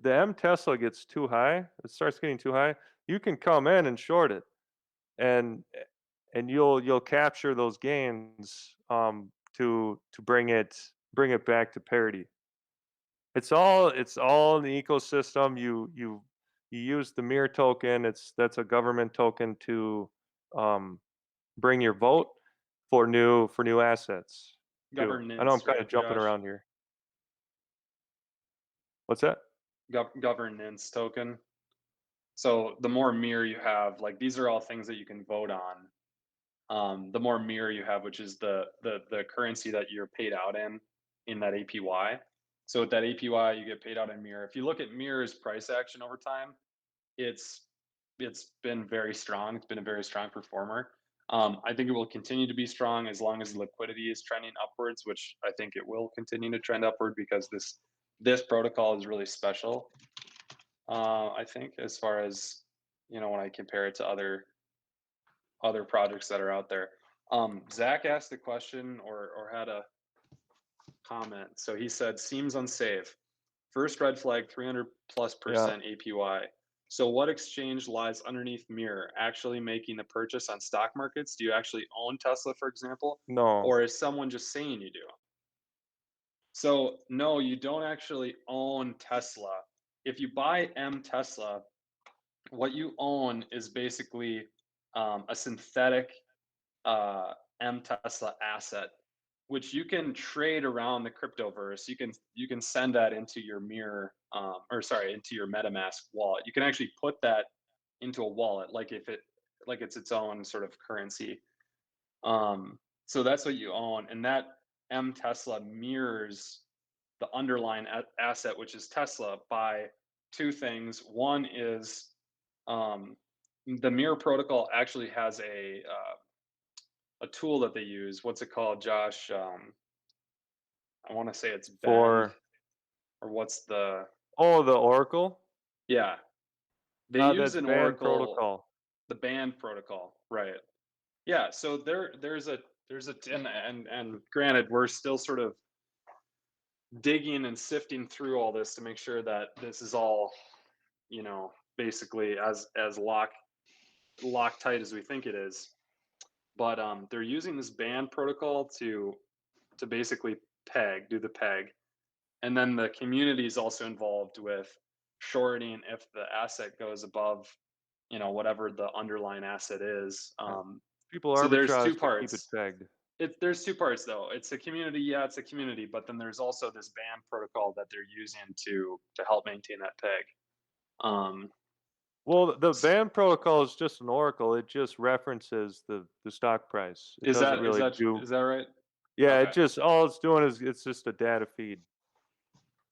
M Tesla gets too high, it starts getting too high, you can come in and short it, and you'll capture those gains to bring it back to parity. It's all in the ecosystem. You use the mirror token. That's a government token to um, bring your vote for new assets too. I know I'm Governance, kind of right, jumping Josh? around here. What's that? Governance token. So the more mirror you have, like, these are all things that you can vote on. the more mirror you have, which is the currency that you're paid out in that APY. So with that APY, you get paid out in mirror. If you look at mirror's price action over time, it's it's been very strong. It's been a very strong performer. I think it will continue to be strong as long as liquidity is trending upwards, which I think it will continue to trend upward because this protocol is really special. I think as far as when I compare it to other projects that are out there. Zach asked a question or had a comment. So he said, seems unsafe. First red flag, 300 plus Yeah. percent APY. So what exchange lies underneath Mirror actually making the purchase on stock markets? Do you actually own Tesla, for example? No. Or is someone just saying you do? So no, you don't actually own Tesla. If you buy M Tesla, what you own is basically a synthetic M Tesla asset, which you can trade around the cryptoverse. You can send that into your Mirror, or sorry, into your MetaMask wallet. You can actually put that into a wallet, like it's its own sort of currency. So that's what you own, and that M Tesla mirrors the underlying asset, which is Tesla, by two things. One is the Mirror protocol actually has a tool that they use. What's it called, Josh? I want to say it's Bend, For or what's the? the Oracle. Yeah, they use That's an band Oracle, protocol. the Band protocol, right? Yeah, so there's a and granted, we're still sort of digging and sifting through all this to make sure that this is all basically as lock tight as we think it is. But they're using this Band protocol to basically do the peg. And then the community is also involved with shorting if the asset goes above, whatever the underlying asset is. Yeah. People So there's two arbitrage to keep it parts. pegged. There's two parts though. It's a community, yeah, it's a community, but then there's also this Band protocol that they're using to help maintain that peg. Well, the s- band protocol is just an Oracle. It just references the stock price. It is doesn't that is really that do. is that right? Yeah, Okay. it just all it's doing is it's just a data feed.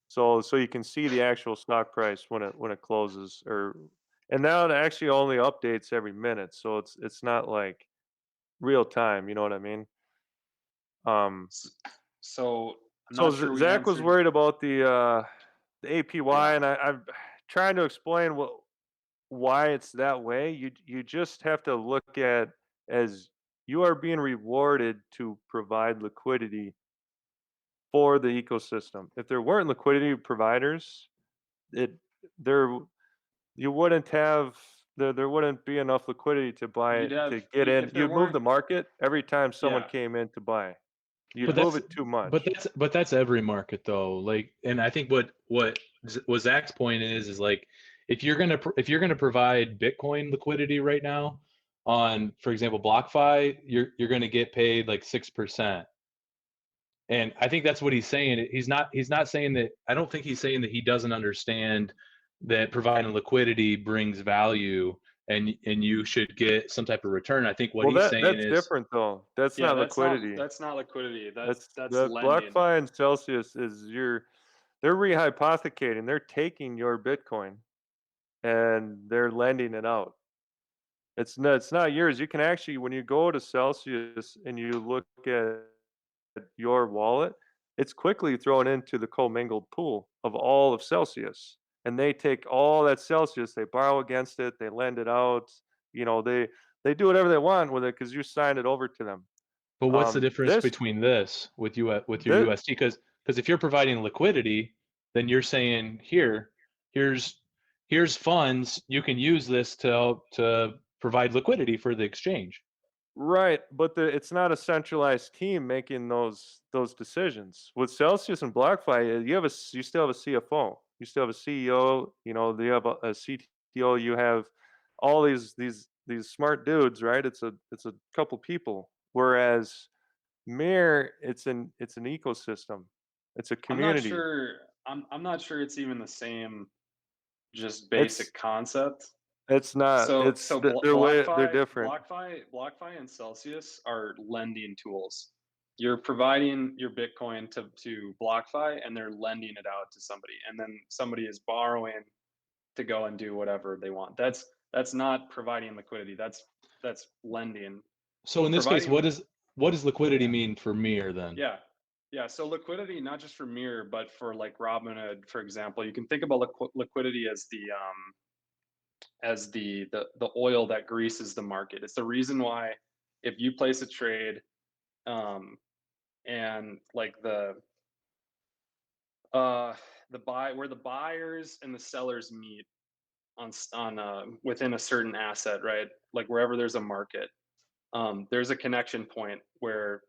So you can see the actual stock price when it closes, and now it actually only updates every minute. So it's not like real time. You know what I mean? Um. S- So I'm So not sure we Zach was answered. worried about the APY, Yeah. and I'm trying to explain why it's that way. You just have to look at as you are being rewarded to provide liquidity for the ecosystem. If there weren't liquidity providers, it there you wouldn't have there wouldn't be enough liquidity to buy You'd it have to get in. if there You'd move weren't. the market every time someone Yeah. came in to buy. You'd But Yeah. move that's it too but much. that's every market though. Like, and I think what Zach's point is like if you're gonna provide Bitcoin liquidity right now on, for example, BlockFi, you're gonna get paid like 6%. And I think that's what he's saying. He's not saying that. I don't think he's saying that he doesn't understand that providing liquidity brings value and you should get some type of return. I think what Well, he's saying that's is, different though. That's Yeah, not that's not liquidity. that's not liquidity. That's That's the lending. BlockFi and Celsius is they're rehypothecating. They're taking your Bitcoin and they're lending it out. It's not yours. You can actually, when you go to Celsius and you look at your wallet, it's quickly thrown into the commingled pool of all of Celsius. And they take all that Celsius, they borrow against it, they lend it out. They do whatever they want with it because you signed it over to them. but what's the difference This between this with your this UST? Because if you're providing liquidity, then you're saying here's here's funds, you can use this to provide liquidity for the exchange. Right, but it's not a centralized team making those decisions. With Celsius and BlockFi, you still have a CFO, you still have a CEO, you have a CTO, you have all these smart dudes, right? It's a couple people. Whereas Mir, it's an ecosystem, it's a I'm not community. sure. I'm not sure it's even the same, just It's basic concept. It's not. So It's so they're they're BlockFi, different. BlockFi and Celsius are lending tools. You're providing your Bitcoin to BlockFi, and they're lending it out to somebody, and then somebody is borrowing to go and do whatever they want. That's not providing liquidity. That's lending. So in this case, Providing, what does liquidity yeah, mean for Mir then? yeah, yeah. So liquidity, not just for Mirror, but for like Robinhood, for example, you can think about liquidity as the oil that greases the market. It's the reason why if you place a trade, um, and like the buy where the buyers and the sellers meet on within a certain asset, right? Like wherever there's a market, there's a connection point where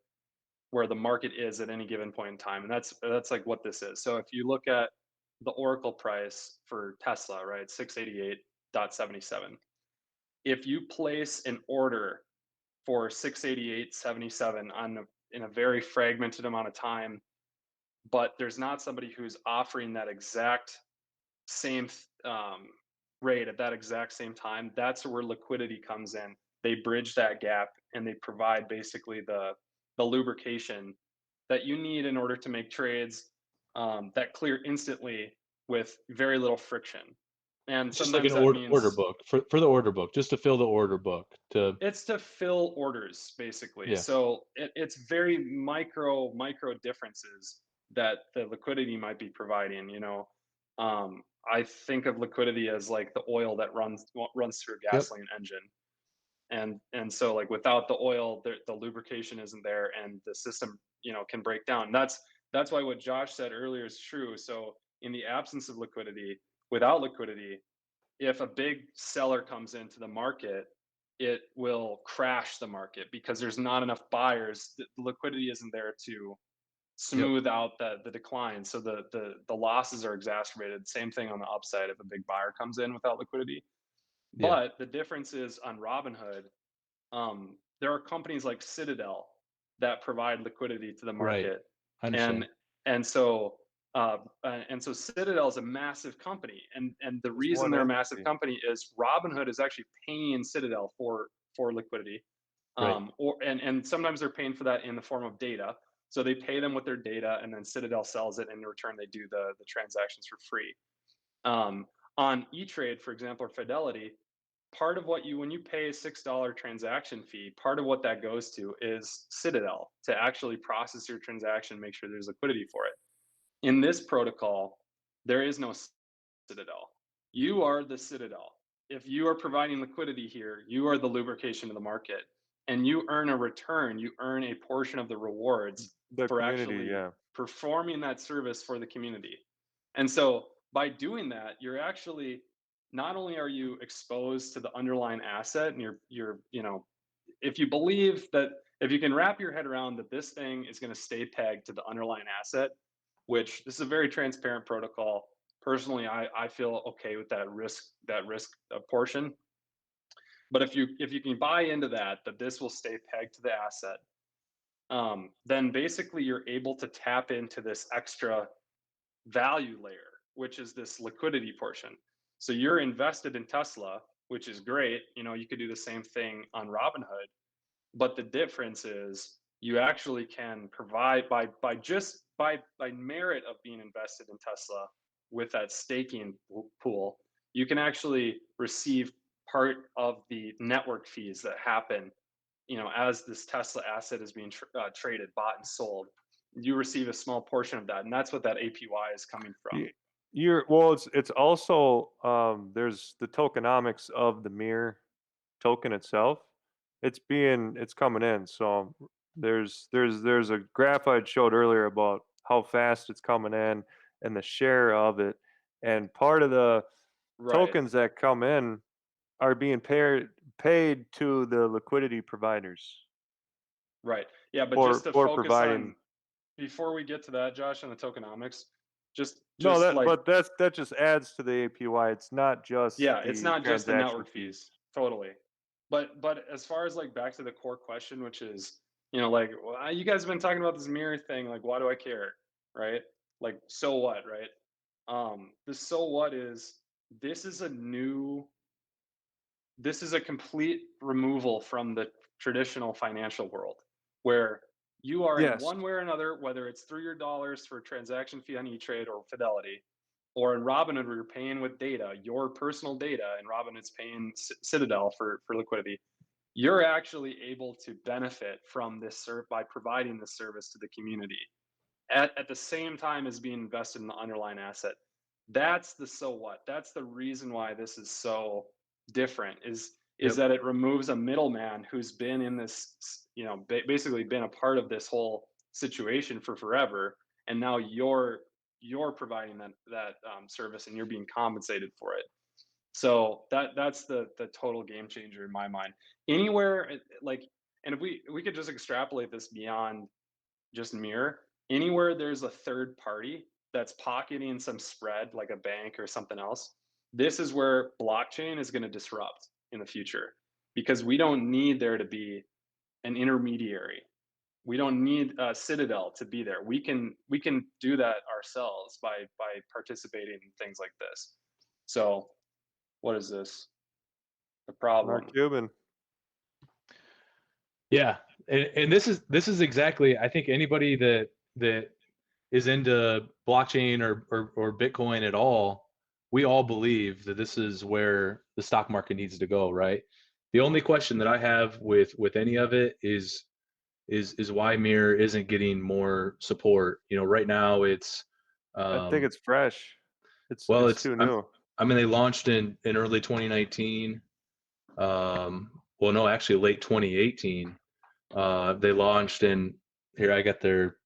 the market is at any given point in time, and that's like what this is. So if you look at the Oracle price for Tesla, right, 688.77. If you place an order for 688.77 in a very fragmented amount of time, but there's not somebody who's offering that exact same rate at that exact same time, that's where liquidity comes in. They bridge that gap and they provide basically the lubrication that you need in order to make trades that clear instantly with very little friction. And It's just like an sometimes that order means book for the order book, just to fill the order book to it's to fill orders basically. yeah. So it's very micro differences that the liquidity might be providing. I think of liquidity as like the oil that runs through a Yep. gasoline engine, and so like without the oil, the lubrication isn't there, and the system can break down. That's why what Josh said earlier is true. So in the absence of liquidity, without liquidity, if a big seller comes into the market, it will crash the market because there's not enough buyers. The liquidity isn't there to Yep. smooth out the decline. So the losses are exacerbated. Same thing on the upside if a big buyer comes in without liquidity. Yeah. But the difference is on Robinhood, there are companies like Citadel that provide liquidity to the Right. market, I and understand. and so and so Citadel is a massive company, and the It's reason one they're a massive entity. company is Robinhood is actually paying Citadel for liquidity, Right. and sometimes they're paying for that in the form of data. So they pay them with their data, and then Citadel sells it, and in return they do the transactions for free. Um, on E-Trade, for example, or Fidelity, part of what you when you pay a $6 transaction fee, part of what that goes to is Citadel to actually process your transaction, make sure there's liquidity for it. In this protocol, there is no Citadel. You are the Citadel. If you are providing liquidity here, you are the lubrication of the market, and you earn a return. You earn a portion of the rewards The for community, actually yeah. performing that service for the community. And so by doing that, you're actually not only are you exposed to the underlying asset, and if you believe that if you can wrap your head around that this thing is going to stay pegged to the underlying asset, which this is a very transparent protocol. Personally, I feel okay with that risk portion. But if you can buy into that this will stay pegged to the asset, then basically you're able to tap into this extra value layer, which is this liquidity portion. So you're invested in Tesla, which is great. You could do the same thing on Robinhood, but the difference is you actually can provide by merit of being invested in Tesla with that staking pool, you can actually receive part of the network fees that happen, as this Tesla asset is being traded, bought and sold. You receive a small portion of that, and that's what that APY is coming from. Well, it's also there's the tokenomics of the Mir token itself. It's coming in. So there's a graph I showed earlier about how fast it's coming in and the share of it. And part of the Right, tokens that come in are being paid to the liquidity providers right. Yeah, but just to for focus on providing. before we get to that, Josh, on the tokenomics, just No, just like that just adds to the APY. It's not just yeah, it's the not just the transaction network fees. fees, totally. But as far as like back to the core question, which is, like you guys have been talking about this mirror thing, like why do I care, right? Like so what, right? The so what is this is a new this is a complete removal from the traditional financial world where you are in Yes. one way or another, whether it's through your dollars for transaction fee on E-Trade or Fidelity, or in Robinhood where you're paying with data, your personal data, and Robinhood's paying Citadel for liquidity. You're actually able to benefit from this by providing this service to the community at the same time as being invested in the underlying asset. That's the so what. That's the reason why this is so different is Yep. that it removes a middleman who's been in this, basically been a part of this whole situation for forever, and now you're providing that service and you're being compensated for it. So that's the total game changer in my mind. Anywhere like, and if we could just extrapolate this beyond just mirror, anywhere there's a third party that's pocketing some spread like a bank or something else, this is where blockchain is going to disrupt in the future, because we don't need there to be an intermediary. We don't need Citadel to be there. We can do that ourselves by participating in things like this. So what is this? The problem. Mark Cuban. Yeah, and this is exactly, I think anybody that is into blockchain or Bitcoin at all, we all believe that this is where the stock market needs to go, right? The only question that I have with any of it is why Mirror isn't getting more support. You know, right now it's I think it's fresh. well, It's too new. I mean, they launched in early 2019. Well, no, actually late 2018. They launched in here. I got their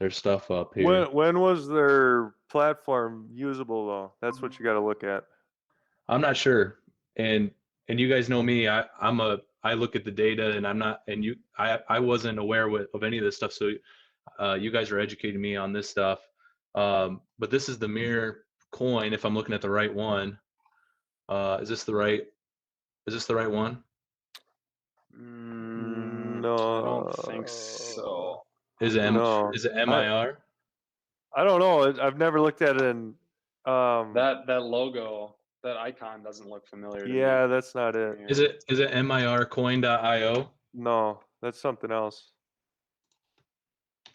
stuff up here. When was their platform usable though? That's what you got to look at. I'm not sure. And you guys know me. I look at the data and I'm not, and I wasn't aware of any of this stuff. So you guys are educating me on this stuff. But this is the Mirror coin. If I'm looking at the right one, is this the right one? I don't think so. Is it No. is it MIR? I don't know. I've never looked at it in. That logo, that icon doesn't look familiar to me. Yeah, that's not it. Is it mircoin.io? No, that's something else.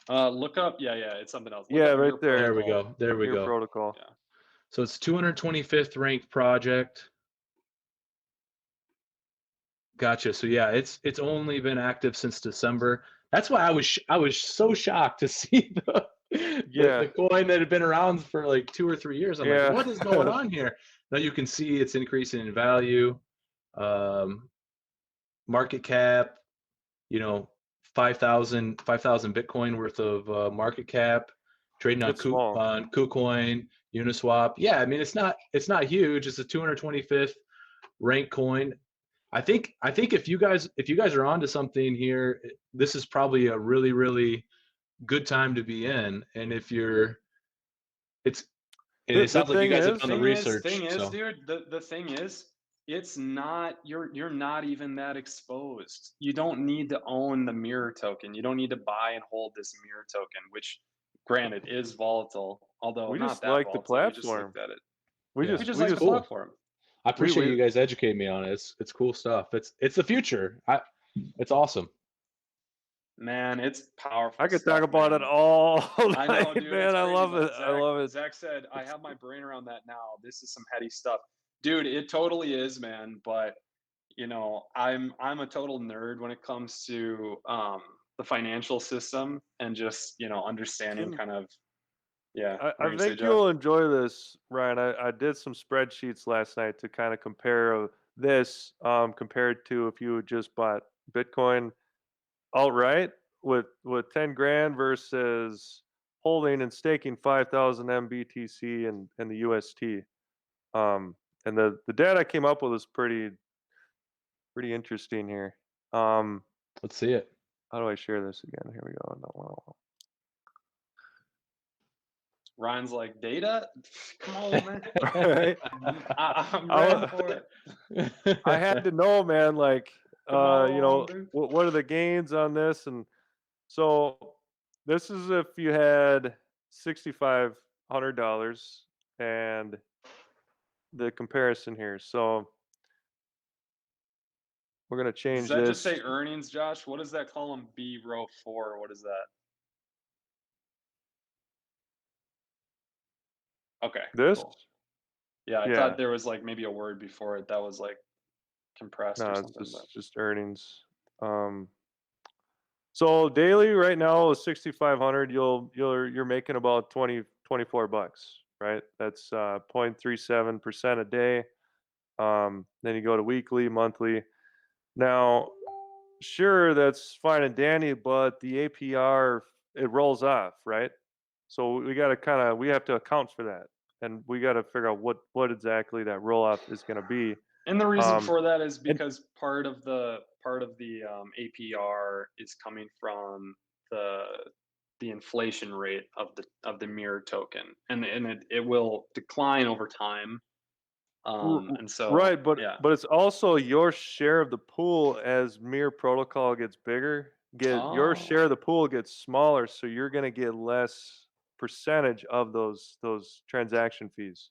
Look up. Yeah, it's something else. Look Yeah, up right your there. There we protocol. go. There we Your go. protocol. Yeah. So it's 225th ranked project. Gotcha. So yeah, it's only been active since December. That's why I was so shocked to see the coin that had been around for like 2 or 3 years. I'm like, what is going on here? Now you can see it's increasing in value. Market cap, 5,000 Bitcoin worth of market cap, trading on It's small. KuCoin, Uniswap. Yeah, I mean it's not huge. It's a 225th ranked coin. I think if you guys are onto something here, this is probably a really, really good time to be in. And if you're, it sounds like you guys have done the research. Dude, the thing is, it's not, you're not even that exposed. You don't need to own the Mirror token. You don't need to buy and hold this Mirror token, which granted is volatile, although We not just that like the volatile. We just platform. looked at it. We Yeah. just like the cool. platform. I appreciate you guys educating me on it. It's cool stuff. It's the future. It's awesome. Man, it's powerful. I could stuff, talk about man. it all night, I know, dude. man. It's I crazy, love but it. I love it. Zach said, I have my brain around that now. This is some heady stuff. Dude, it totally is, man. But I'm a total nerd when it comes to the financial system and just, understanding kind of, yeah. I think you'll enjoy this, Ryan. I did some spreadsheets last night to kind of compare this compared to if you had just bought Bitcoin outright with 10 grand versus holding and staking 5,000 MBTC and the UST. And the data I came up with is pretty interesting here. Let's see it. How do I share this again? Here we go. No. Ryan's like, data? Come on, man. Right? I'm ready for it. I had to know, man, like, dude. what are the gains on this? And so this is if you had $6,500 and the comparison here. So We're gonna Does change that just this. say earnings, Josh? What does that column B row 4? What is that? Okay, This? cool. Yeah, I thought Yeah. there was like maybe a word before it that was like compressed or No, it's something, but just earnings. Um, so daily right now is 6,500. You're making about 24 bucks, right? That's 0.37% a day. Then you go to weekly, monthly. Now, sure, that's fine and dandy, but the APR, it rolls off, right? So we have to account for that, and we got to figure out what exactly that roll off is going to be. and the reason Um, for that is and because part of the APR is coming from the the inflation rate of the mirror token, and it will decline over time. And so Right, but yeah. it's also your share of the pool as Mir protocol gets bigger. Get your share of Oh, the pool gets smaller, so you're going to get less percentage of those transaction fees.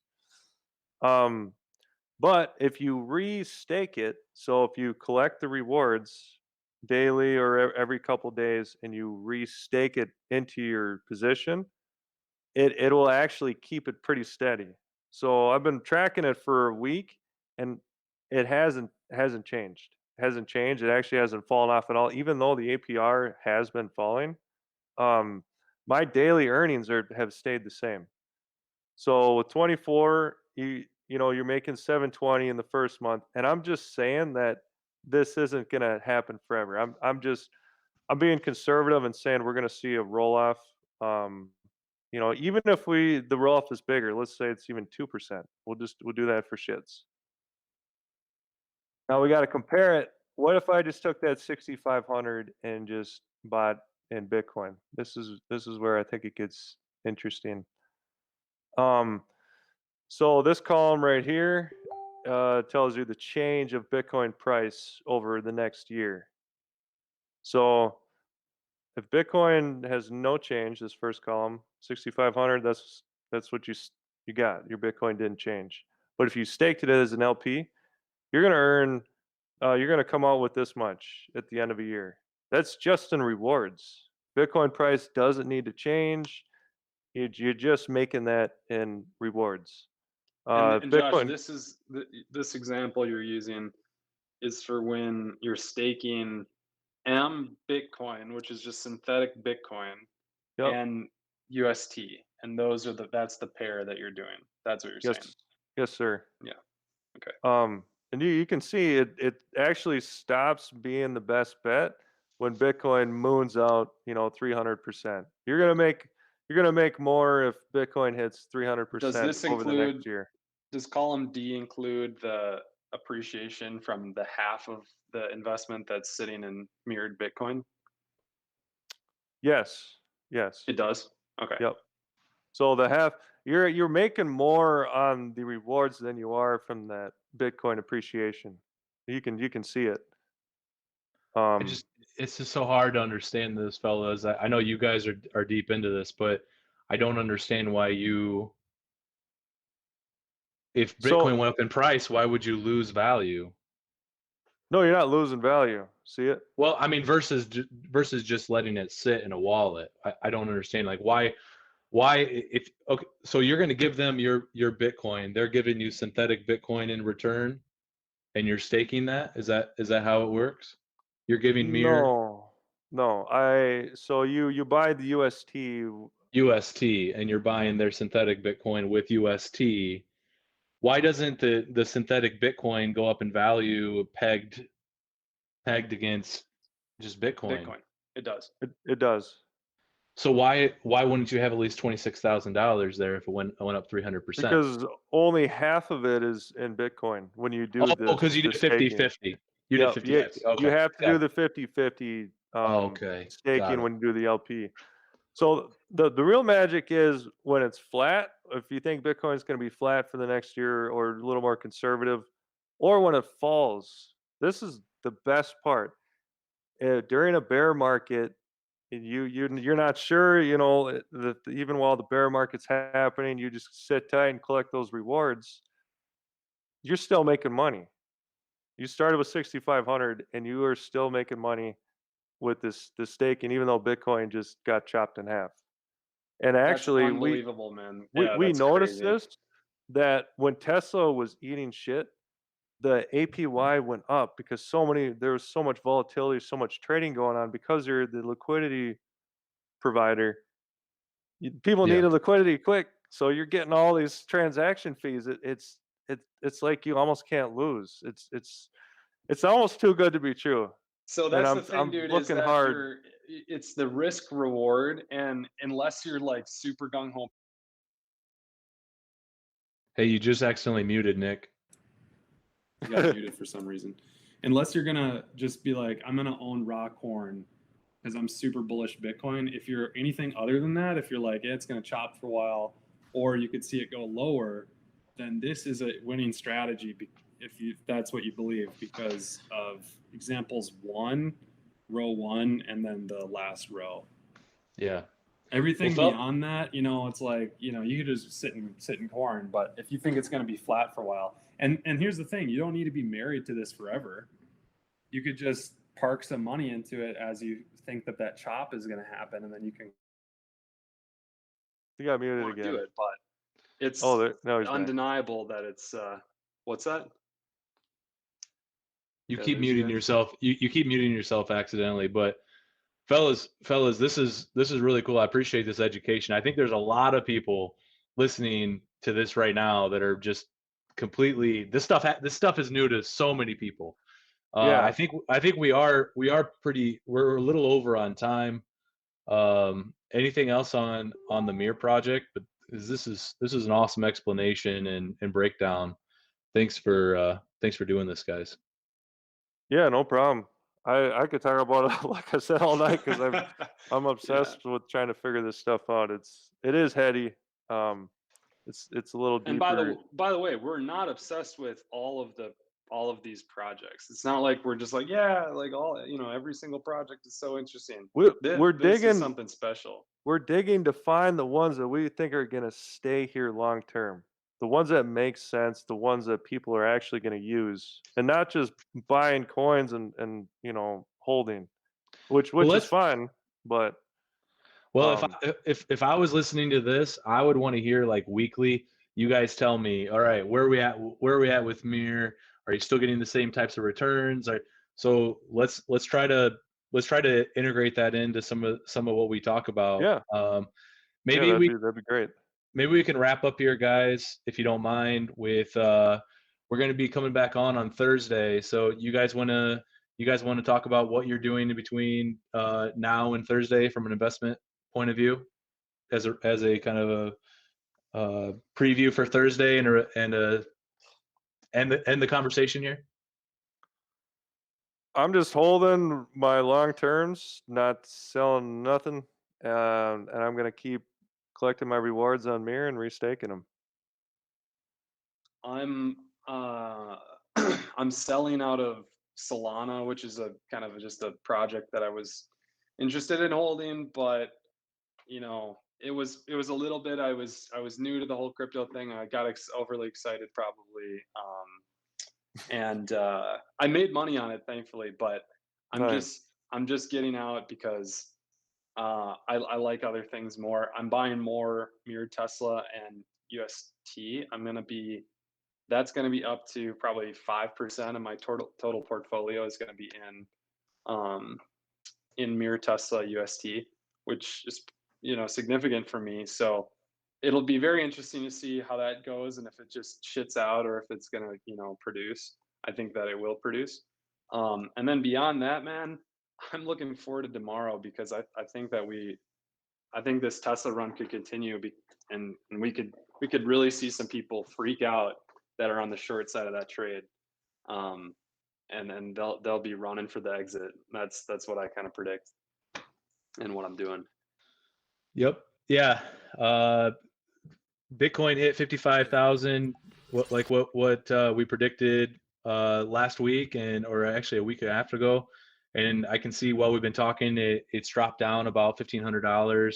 Um, but if you restake it, so if you collect the rewards daily or every couple days and you restake it into your position, it will actually keep it pretty steady. So I've been tracking it for a week, and it hasn't changed. Hasn't changed. It actually hasn't fallen off at all, even though the APR has been falling. Um, my daily earnings have stayed the same. So with 24, you're making 720 in the first month, and I'm just saying that this isn't going to happen forever. I'm being conservative and saying we're going to see a roll off. Um, even if the roll off is bigger, let's say it's even 2%. We'll do that for shits. Now we got to compare it. What if I just took that 6,500 and just bought in Bitcoin? This is where I think it gets interesting. Um, so this column right here tells you the change of Bitcoin price over the next year. So if Bitcoin has no change, this first column, 6,500, that's what you got. Your Bitcoin didn't change. But if you staked it as an LP, you're gonna earn, you're gonna come out with this much at the end of a year. That's just in rewards. Bitcoin price doesn't need to change. You're just making that in rewards. and Josh, Bitcoin, this example you're using is for when you're staking M Bitcoin, which is just synthetic Bitcoin, yep, and UST, and that's the pair that you're doing. That's what you're saying. yes, yes, sir. Yeah. Okay. And you can see it actually stops being the best bet when Bitcoin moons out, 300%. You're gonna make more if Bitcoin hits Does 300% this over the include? next year. Does column D include the appreciation from the half of the investment that's sitting in mirrored Bitcoin? Yes, yes, It does. Okay. yep. So the half you're making more on the rewards than you are from that Bitcoin appreciation. You can see it. I Um, just it's just so hard to understand this, fellas. I know you guys are deep into this, but I don't understand why if so Bitcoin went up in price, why would you lose value? no, you're not losing value. See it? Well, I mean, versus just letting it sit in a wallet. I don't understand. Like, why if okay, so you're going to give them your Bitcoin, they're giving you synthetic Bitcoin in return, and you're staking that. Is that how it works? You're giving Mir No, no. So you buy the UST. UST, and you're buying their synthetic Bitcoin with UST. Why doesn't the synthetic Bitcoin go up in value pegged against just Bitcoin? Bitcoin. It does. It does So why wouldn't you have at least $26,000 there if it went up 300%? because only half of it is in Bitcoin when you do Oh, this because you the did staking. 50-50. You did Yep. 50-50. You Okay, have to do got it. the 50/50 Okay, got staking it. when you do the LP. So the real magic is when it's flat. If you think Bitcoin is going to be flat for the next year or a little more conservative, or when it falls. This is the best part. During a bear market, you're not sure. That even while the bear market's happening, you just sit tight and collect those rewards. You're still making money. You started with 6,500 and you are still making money with this stake, and even though Bitcoin just got chopped in half. And That's actually unbelievable, man. we Yeah, we that's noticed crazy. this, that when Tesla was eating shit, the APY went up because there was so much volatility, so much trading going on because they're the liquidity provider. People Yeah. needed liquidity quick, so you're getting all these transaction fees. It's like you almost can't lose. It's almost too good to be true. So And that's the thing, I'm dude, is looking that hard. it's the risk reward, and unless you're like super gung ho. Hey, you just accidentally muted, Nick. I got muted for some reason. Unless you're gonna just be like, I'm gonna own raw corn because I'm super bullish Bitcoin. If you're anything other than that, if you're like, yeah, it's gonna chop for a while, or you could see it go lower, then this is a winning strategy. If that's what you believe, because of examples row one, and then the last row. Yeah. Everything Well, beyond that, it's like, you could just sit in corn. But if you think it's going to be flat for a while, and here's the thing, you don't need to be married to this forever. You could just park some money into it as you think that chop is going to happen, and then you can You got muted Want to do again. it, but it's Oh, no, he's back. undeniable that it's what's that? you Did I keep lose you muting guys? yourself. You keep muting yourself accidentally, but fellas, this is really cool. I appreciate this education. I think there's a lot of people listening to this right now that are just completely this stuff is new to so many people. Yeah. I think we're a little over on time. Anything else on the Mir project? But this is an awesome explanation and breakdown. Thanks for doing this, guys. Yeah, no problem. I could talk about it, like I said, all night because I'm Yeah. obsessed with trying to figure this stuff out. It is heady. Um, it's a little And deeper. by the way, we're not obsessed with all of these projects. It's not like we're just like, yeah, like every single project is so interesting. We're This is digging. something special. We're digging to find the ones that we think are gonna stay here long term. The ones that make sense, the ones that people are actually gonna use, and not just buying coins and holding, which Well, is let's fine. But Well, um, if I was listening to this, I would want to hear like weekly. You guys tell me, all right, where are we at? Where are we at with Mir? Are you still getting the same types of returns? So let's try to integrate that into some of what we talk about. yeah, yeah, Maybe we that'd be great. maybe we can wrap up here, guys, if you don't mind. With we're going to be coming back on Thursday. So you guys want to talk about what you're doing in between now and Thursday from an investment point of view, as a kind of a preview for Thursday and the conversation here. I'm just holding my long terms, not selling nothing, and I'm gonna keep collecting my rewards on Mir and restaking them. I'm I'm selling out of Solana, which is a kind of just a project that I was interested in holding, but it was a little bit. I was new to the whole crypto thing. I got overly excited probably, and I made money on it, thankfully. But I'm Nice. just I'm just getting out because I like other things more. I'm buying more Mirror Tesla and UST. That's going to be up to probably 5% of my total portfolio is going to be um, in Mirror Tesla UST, which is significant for me. So it'll be very interesting to see how that goes, and if it just shits out or if it's going to produce. I think that it will produce. And then beyond that, man, I'm looking forward to tomorrow because I think that I think this Tesla run could continue, and we could really see some people freak out that are on the short side of that trade, and then they'll be running for the exit. That's what I kind of predict, and what I'm doing. Yep. Yeah. Bitcoin hit 55,000. What we predicted last week, or actually a week and a half ago. And I can see while we've been talking, it's dropped down about $1,500.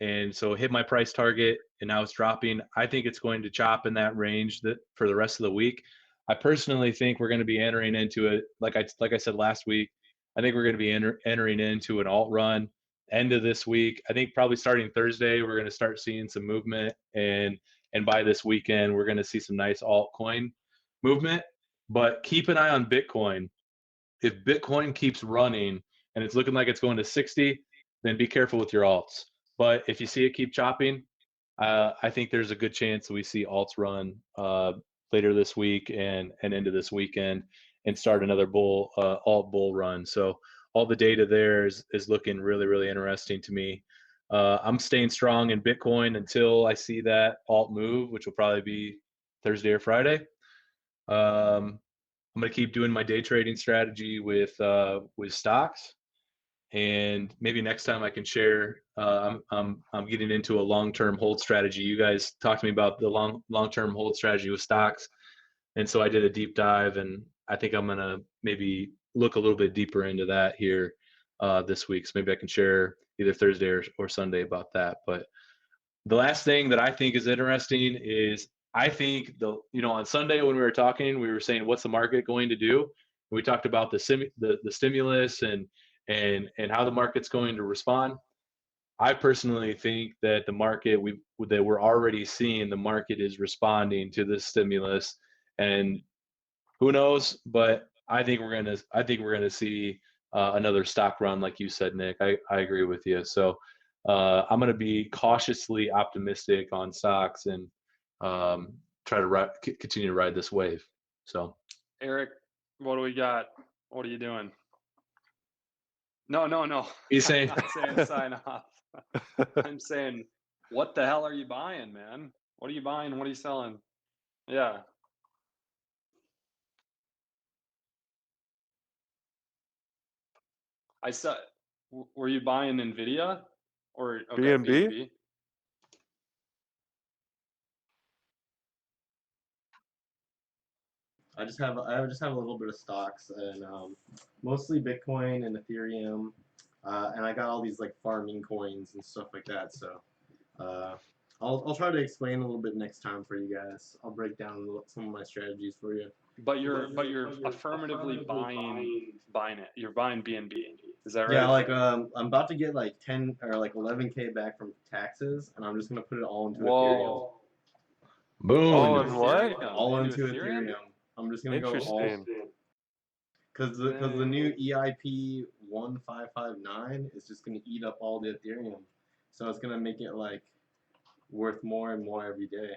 And so it hit my price target, and now it's dropping. I think it's going to chop in that range for the rest of the week. I personally think we're going to be entering into it. Like I said last week, I think we're going to be entering into an alt run end of this week. I think probably starting Thursday, we're going to start seeing some movement, and by this weekend, we're going to see some nice altcoin movement. But keep an eye on Bitcoin. If Bitcoin keeps running and it's looking like it's going to 60, then be careful with your alts. But if you see it keep chopping, I think there's a good chance that we see alts run later this week and into this weekend and start another alt bull run. So all the data there is looking really, really interesting to me. I'm staying strong in Bitcoin until I see that alt move, which will probably be Thursday or Friday. I'm going to keep doing my day trading strategy with stocks, and maybe next time I can share. I'm getting into a long-term hold strategy. You guys talked to me about the long-term hold strategy with stocks, and so I did a deep dive, and I think I'm gonna maybe look a little bit deeper into that here this week. So maybe I can share either Thursday or Sunday about that. But the last thing that I think is interesting is I think on Sunday when we were talking, we were saying what's the market going to do? We talked about the stimulus and how the market's going to respond. I personally think that the market that we're already seeing the market is responding to this stimulus, and who knows? But I think we're gonna see another stock run, like you said, Nick. I agree with you. So I'm gonna be cautiously optimistic on stocks and try to continue to ride this wave. So Eric, what do we got? What are you doing? No. he's saying, I'm not saying sign off. I'm saying, what the hell are you buying, man? What are you buying? What are you selling? Yeah. I saw. Were you buying Nvidia or okay, BNB? BNB? I just have a little bit of stocks and mostly Bitcoin and Ethereum, and I got all these like farming coins and stuff like that. So I'll try to explain a little bit next time for you guys. I'll break down some of my strategies for you. But you're affirmatively buying it. You're buying BNB. Is that right? Yeah, like I'm about to get like 10 or like 11K back from taxes, and I'm just gonna put it all into Ethereum. boom. Oh, and what? All into Ethereum. I'm just gonna go all Interesting. because the new EIP 1559 is just gonna eat up all the Ethereum, so it's gonna make it like worth more and more every day.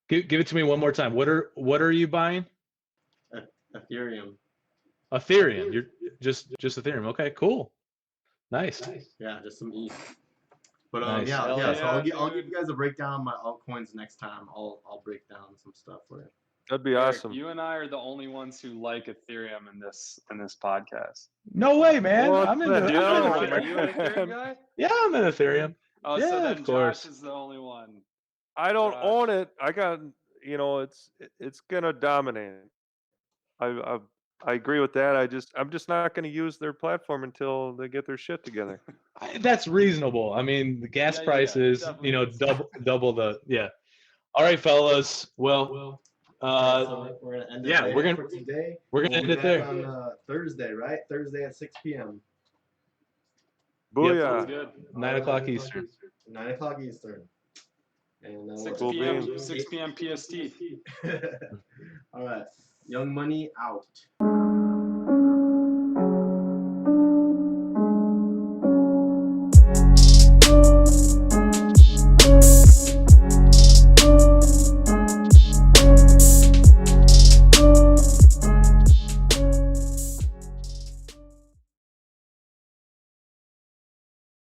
Give it to me one more time. What are you buying? Ethereum. Ethereum. You're just Ethereum. Okay, cool. Nice. Yeah, just some ETH. But Nice. yeah. Hell So yeah, I'll give dude. you guys a breakdown of my altcoins next time. I'll break down some stuff for you. That'd be Eric, awesome. you and I are the only ones who like Ethereum in this podcast. No way, man. What I'm the into hell, Ethereum. Are you an Ethereum man? guy? Yeah, I'm in Ethereum. Oh, Yeah, so then of course. Josh is the only one. I don't Josh. own it. I got, it's gonna dominate. I agree with that. I'm just not gonna use their platform until they get their shit together. That's reasonable. I mean, the gas Yeah, prices, definitely is. double the, yeah. All right, fellas. Well, So we're gonna end it yeah, there for today. we're gonna We'll end be it back there. on Thursday, right? Thursday at 6 p.m. Booyah. Sounds good. 9 o'clock Eastern. 9 o'clock Eastern. And 6 Cool p.m. beans. 6 p.m. PST. All right. Young Money out.